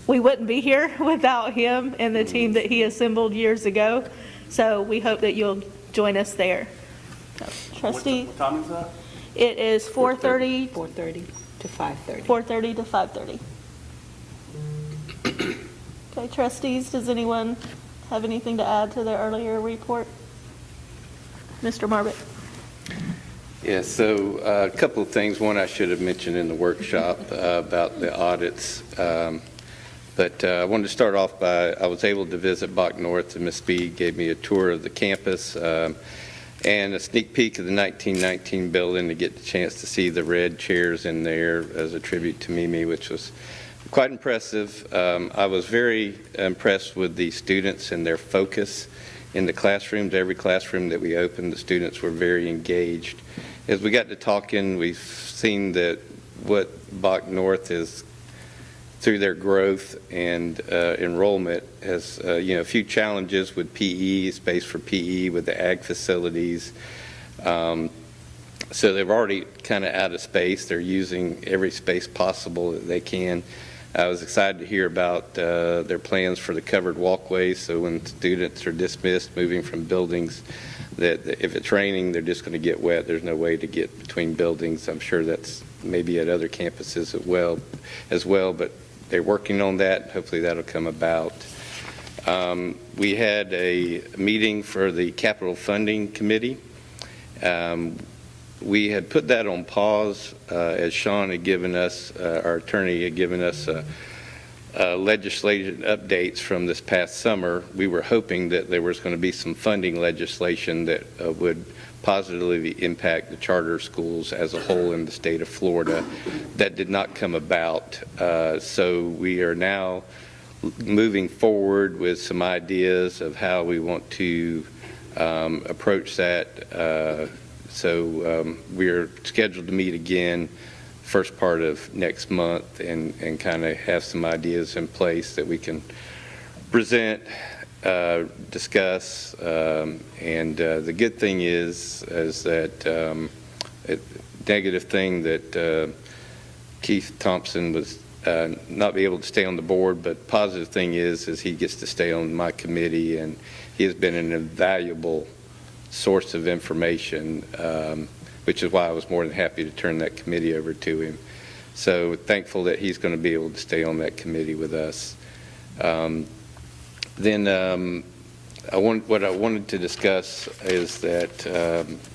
We wouldn't be here without him and the team that he assembled years ago, so we hope that you'll join us there. So, Trustee? What time is that? It is 4:30. 4:30 to 5:30. 4:30 to 5:30. Okay, trustees, does anyone have anything to add to their earlier report? Mr. Marbut? Yeah, so a couple of things. One, I should have mentioned in the workshop about the audits. But I wanted to start off by, I was able to visit Bach North, and Ms. Speed gave me a tour of the campus and a sneak peek of the 1919 building to get the chance to see the red chairs in there as a tribute to Mimi, which was quite impressive. I was very impressed with the students and their focus in the classrooms. Every classroom that we opened, the students were very engaged. As we got to talking, we've seen that what Bach North is, through their growth and enrollment, has a few challenges with PE, space for PE, with the ag facilities. So they've already kind of out of space. They're using every space possible that they can. I was excited to hear about their plans for the covered walkways, so when students are dismissed moving from buildings, that if it's raining, they're just going to get wet. There's no way to get between buildings. I'm sure that's maybe at other campuses as well, but they're working on that. Hopefully that'll come about. We had a meeting for the Capital Funding Committee. We had put that on pause as Sean had given us, our attorney had given us legislative updates from this past summer, we were hoping that there was going to be some funding legislation that would positively impact the charter schools as a whole in the state of Florida. That did not come about. So we are now moving forward with some ideas of how we want to approach that. So we're scheduled to meet again first part of next month and kind of have some ideas in place that we can present, discuss, and the good thing is that negative thing that Keith Thompson was not be able to stay on the board, but positive thing is he gets to stay on my committee, and he has been an invaluable source of information, which is why I was more than happy to turn that committee over to him. So thankful that he's going to be able to stay on that committee with us. What I wanted to discuss is that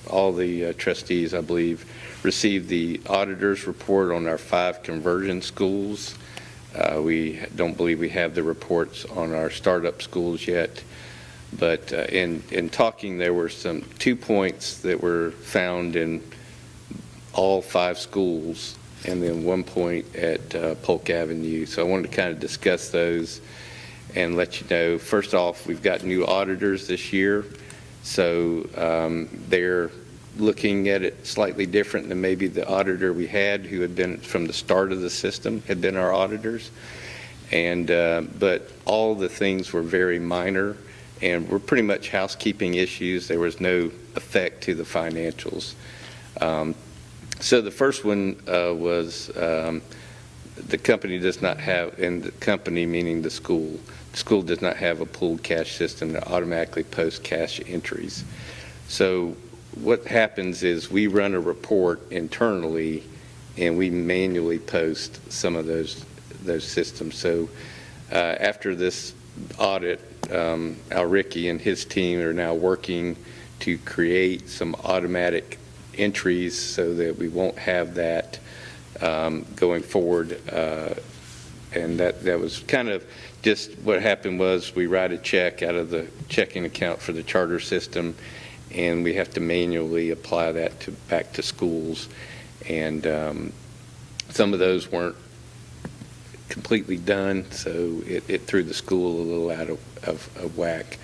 all the trustees, I believe, received the auditor's report on our 5 conversion schools. We don't believe we have the reports on our startup schools yet. But in talking, there were 2 points that were found in all 5 schools, and then 1 point at Polk Avenue. So I wanted to kind of discuss those and let you know. First off, we've got new auditors this year, so they're looking at it slightly different than maybe the auditor we had, who had been from the start of the system, had been our auditors. And but all the things were very minor and were pretty much housekeeping issues. There was no effect to the financials. So the first one was the company does not have, and the company meaning the school does not have a pooled cash system that automatically posts cash entries. So what happens is we run a report internally and we manually post some of those systems. So after this audit, Al Ricky and his team are now working to create some automatic entries so that we won't have that going forward. And that was kind of just what happened was we write a check out of the checking account for the charter system, and we have to manually apply that back to schools. And some of those weren't completely done, so it threw the school a little out of whack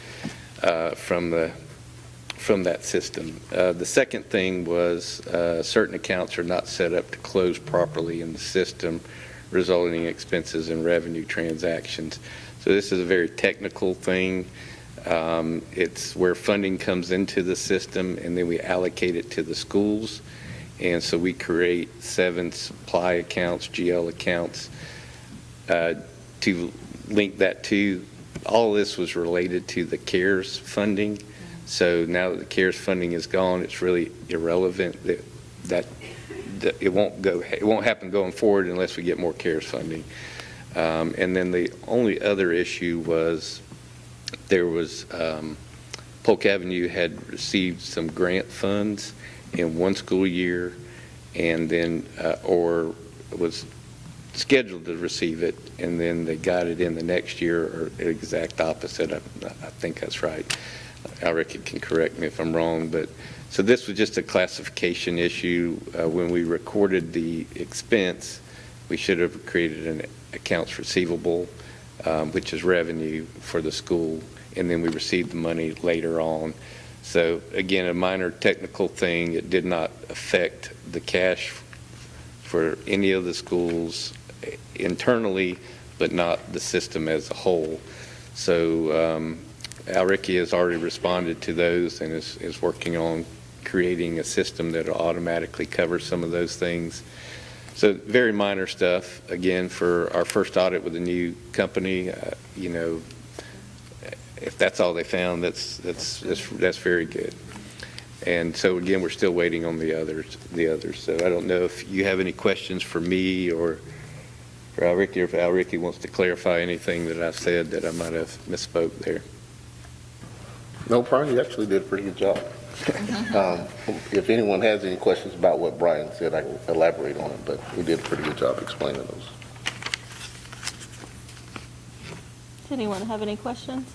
from that system. The second thing was certain accounts are not set up to close properly in the system, resulting in expenses and revenue transactions. So this is a very technical thing. It's where funding comes into the system and then we allocate it to the schools. And so we create 7 supply accounts, GL accounts, to link that to. All this was related to the CARES funding. So now that the CARES funding is gone, it's really irrelevant that it won't happen going forward unless we get more CARES funding. And then the only other issue was there was Polk Avenue had received some grant funds in one school year, and then or was scheduled to receive it, and then they got it in the next year, or exact opposite. I think that's right. Ricky can correct me if I'm wrong, but so this was just a classification issue. When we recorded the expense, we should have created an accounts receivable, which is revenue for the school, and then we received the money later on. So again, a minor technical thing. It did not affect the cash for any of the schools internally, but not the system as a whole. So Al Ricky has already responded to those and is working on creating a system that will automatically cover some of those things. So very minor stuff. Again, for our first audit with a new company, if that's all they found, that's very good. And so again, we're still waiting on the others. So I don't know if you have any questions for me or for Al Ricky, or if Al Ricky wants to clarify anything that I said that I might have misspoke there. No, Brian, you actually did a pretty good job. If anyone has any questions about what Brian said, I can elaborate on it, but he did a pretty good job explaining those. anyone have any questions?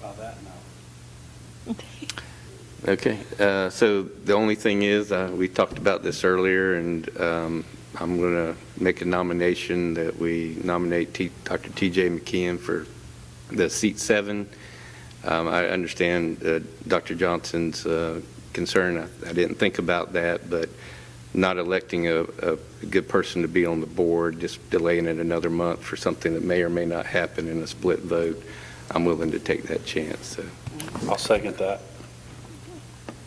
About that, no. Okay, so the only thing is, we talked about this earlier, and I'm going to make a nomination that we nominate Dr. T.J. McKeon for the seat 7. I understand Dr. Johnson's concern. I didn't think about that, but not electing a good person to be on the board, just delaying it another month for something that may or may not happen in a split vote, I'm willing to take that chance. So. I'll second that.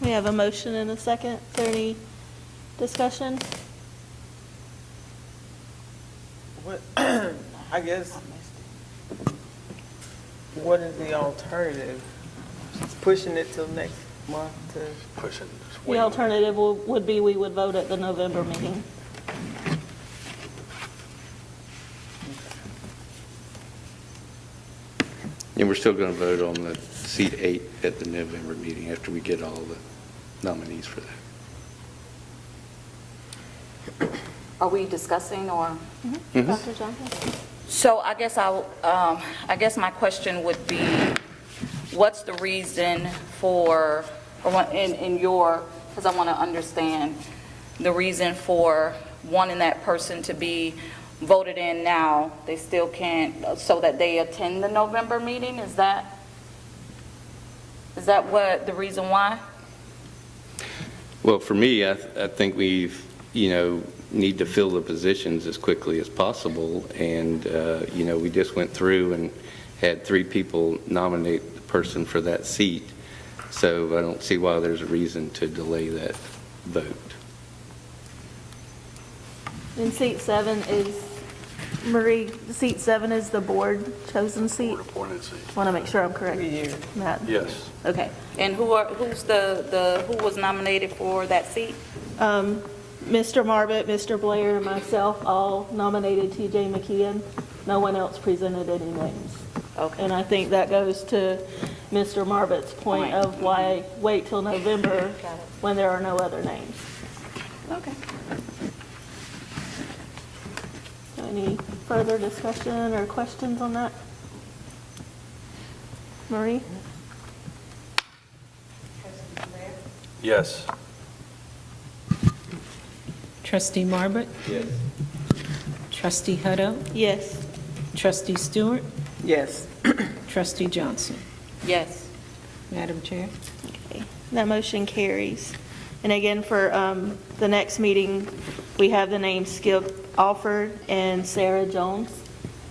We have a motion and a second. Is there any discussion? What, I guess, what is the alternative? Pushing it till next month to? Pushing. The alternative would be we would vote at the November meeting. And we're still going to vote on the seat 8 at the November meeting after we get all the nominees for that. Are we discussing or? Dr. Johnson? So I guess my question would be, what's the reason for, or in your, because I want to understand the reason for wanting that person to be voted in now, they still can't, so that they attend the November meeting? Is that what the reason why? Well, for me, I think we've, need to fill the positions as quickly as possible. And, we just went through and had 3 people nominate the person for that seat. So I don't see why there's a reason to delay that vote. And seat 7 is, Marie, seat 7 is the board chosen seat? Board appointed seat. Want to make sure I'm correct, Matt? Yes. Okay. And who was nominated for that seat? Mr. Marbett, Mr. Blair, and myself all nominated T.J. McKeon. No one else presented any names. Okay. And I think that goes to Mr. Marbett's point of why wait till November when there are no other names. Okay. Any further discussion or questions on that? Marie? Yes. Trustee Marbut? Yes. Trustee Hutto? Yes. Trustee Stewart? Yes. Trustee Johnson? Yes. Madam Chair? Okay, that motion carries. And again, for the next meeting, we have the names Skip Alford and Sarah Jones.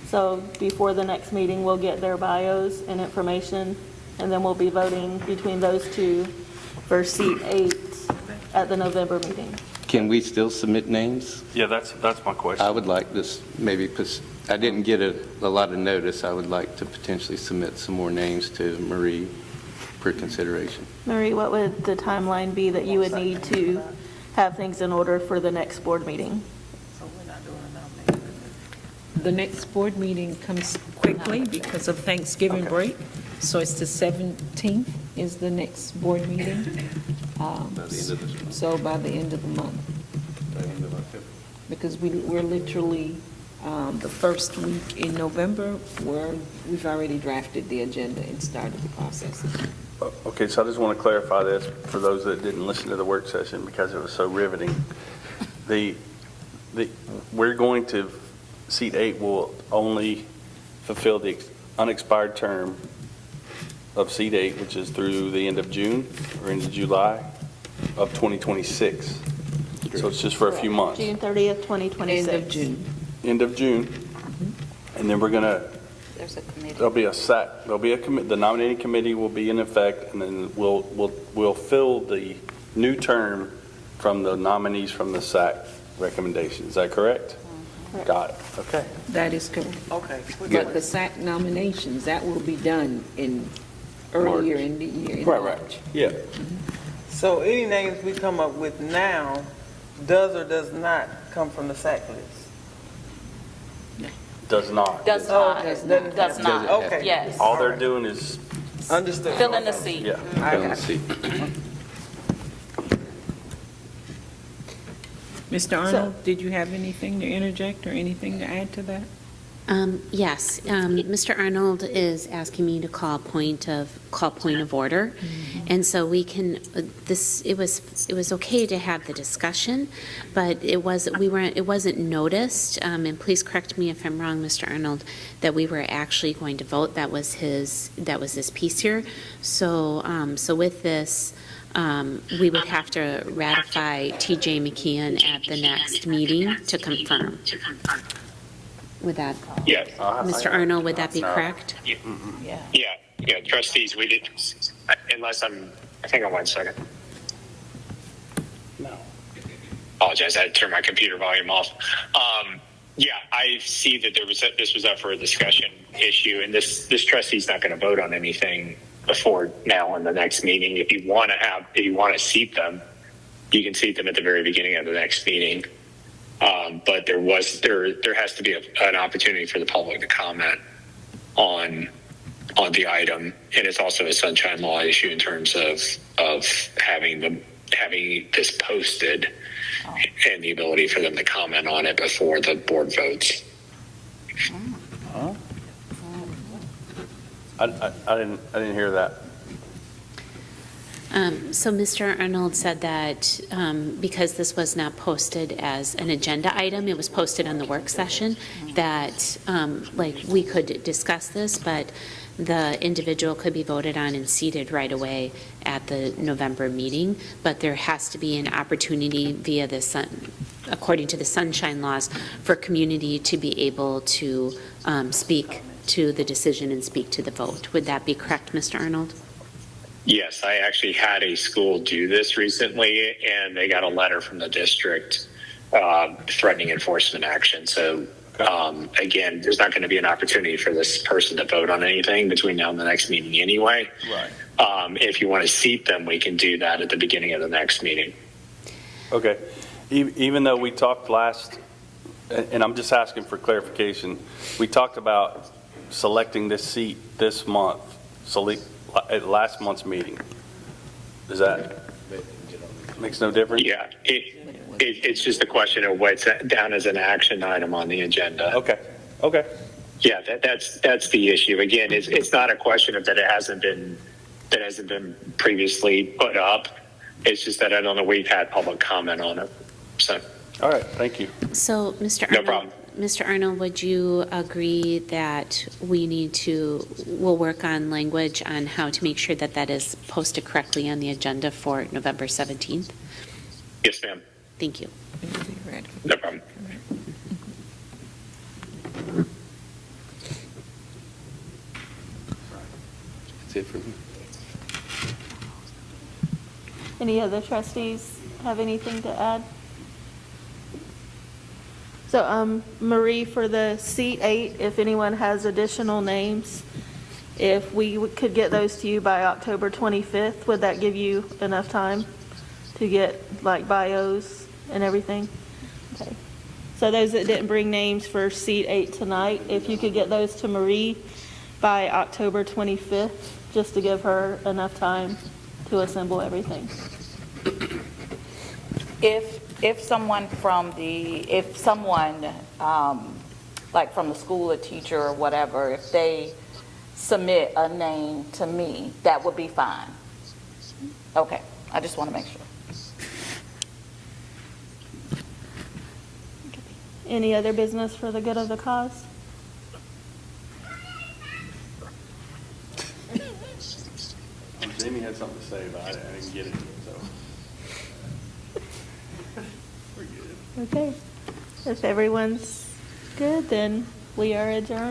So before the next meeting, we'll get their bios and information, and then we'll be voting between those 2 for seat 8 at the November meeting. Can we still submit names? Yeah, that's my question. I would like this, I didn't get a lot of notice. I would like to potentially submit some more names to Marie for consideration. Marie, what would the timeline be that you would need to have things in order for the next board meeting? So we're not doing a nomination. The next board meeting comes quickly because of Thanksgiving break. So it's the 17th is the next board meeting. By the end of this month. So by the end of the month. By the end of October. Because we're literally, the first week in November, where we've already drafted the agenda and started the process. Okay, so I just want to clarify this for those that didn't listen to the work session because it was so riveting. We're going to, seat 8 will only fulfill the unexpired term of seat 8, which is through the end of June or into July of 2026. So it's just for a few months. June 30th, 2026. End of June. End of June. And then we're going to, There's a committee. there'll be a committee, the nominating committee will be in effect, and then we'll fill the new term from the nominees from the SAC recommendation. Is that correct? Got it. Okay. That is correct. Okay. But the SAC nominations, that will be done earlier in the year. in Right. March. Yeah. So any names we come up with now does or does not come from the SAC list? Does not. Does not. Does not. Does not. Okay. Yes. All they're doing is, Understood. Fill in the seat. yeah. I Fill the got you. seat. Mr. Arnold, did you have anything to interject or anything to add to that? Yes, Mr. Arnold is asking me to call point of order. And so we can, it was okay to have the discussion, but it wasn't noticed, and please correct me if I'm wrong, Mr. Arnold, that we were actually going to vote. That was his piece here. So, with this, we would have to ratify T.J. McKeon at the next meeting to confirm. Would that, Yes. Mr. Arnold, would that be correct? Yeah, trustees, we did, unless hang on one second. No. Apologize, I had to turn my computer volume off. Yeah, I see that this was up for a discussion issue, and this trustee's not going to vote on anything before now in the next meeting. If you want to seat them, you can seat them at the very beginning of the next meeting. But there has to be an opportunity for the public to comment on the item, and it's also a sunshine law issue in terms of having this posted and the ability for them to comment on it before the board votes. Huh? I didn't hear that. So Mr. Arnold said that because this was not posted as an agenda item, it was posted on the work session, that we could discuss this, but the individual could be voted on and seated right away at the November meeting, but there has to be an opportunity via according to the sunshine laws, for community to be able to speak to the decision and speak to the vote. Would that be correct, Mr. Arnold? Yes, I actually had a school do this recently, and they got a letter from the district threatening enforcement action. So, again, there's not going to be an opportunity for this person to vote on anything between now and the next meeting anyway. Right. If you want to seat them, we can do that at the beginning of the next meeting. Okay. Even though we talked last, and I'm just asking for clarification, we talked about selecting this seat this month, at last month's meeting. Does that makes no difference? Yeah, it's just a question of what's down as an action item on the agenda. Okay. Yeah, that's the issue. Again, it's not a question of that it hasn't been previously put up. It's just that I don't know we've had public comment on it. So. All right. Thank you. So, Mr. Arnold. No problem. Mr. Arnold, would you agree that we'll work on language on how to make sure that that is posted correctly on the agenda for November 17th? Yes, ma'am. Thank you. No problem. That's it for me. Any other trustees have anything to add? So, Marie, for the seat 8, if anyone has additional names, if we could get those to you by October 25th, would that give you enough time to get bios and everything? Okay. So those that didn't bring names for seat 8 tonight, if you could get those to Marie by October 25th, just to give her enough time to assemble everything. If someone from like from the school, a teacher or whatever, if they submit a name to me, that would be fine. Okay, I just want to make sure. Any other business for the good of the cause? Jamie had something to say about it. I didn't get it, so. We're good. Okay. If everyone's good, then we are adjourned.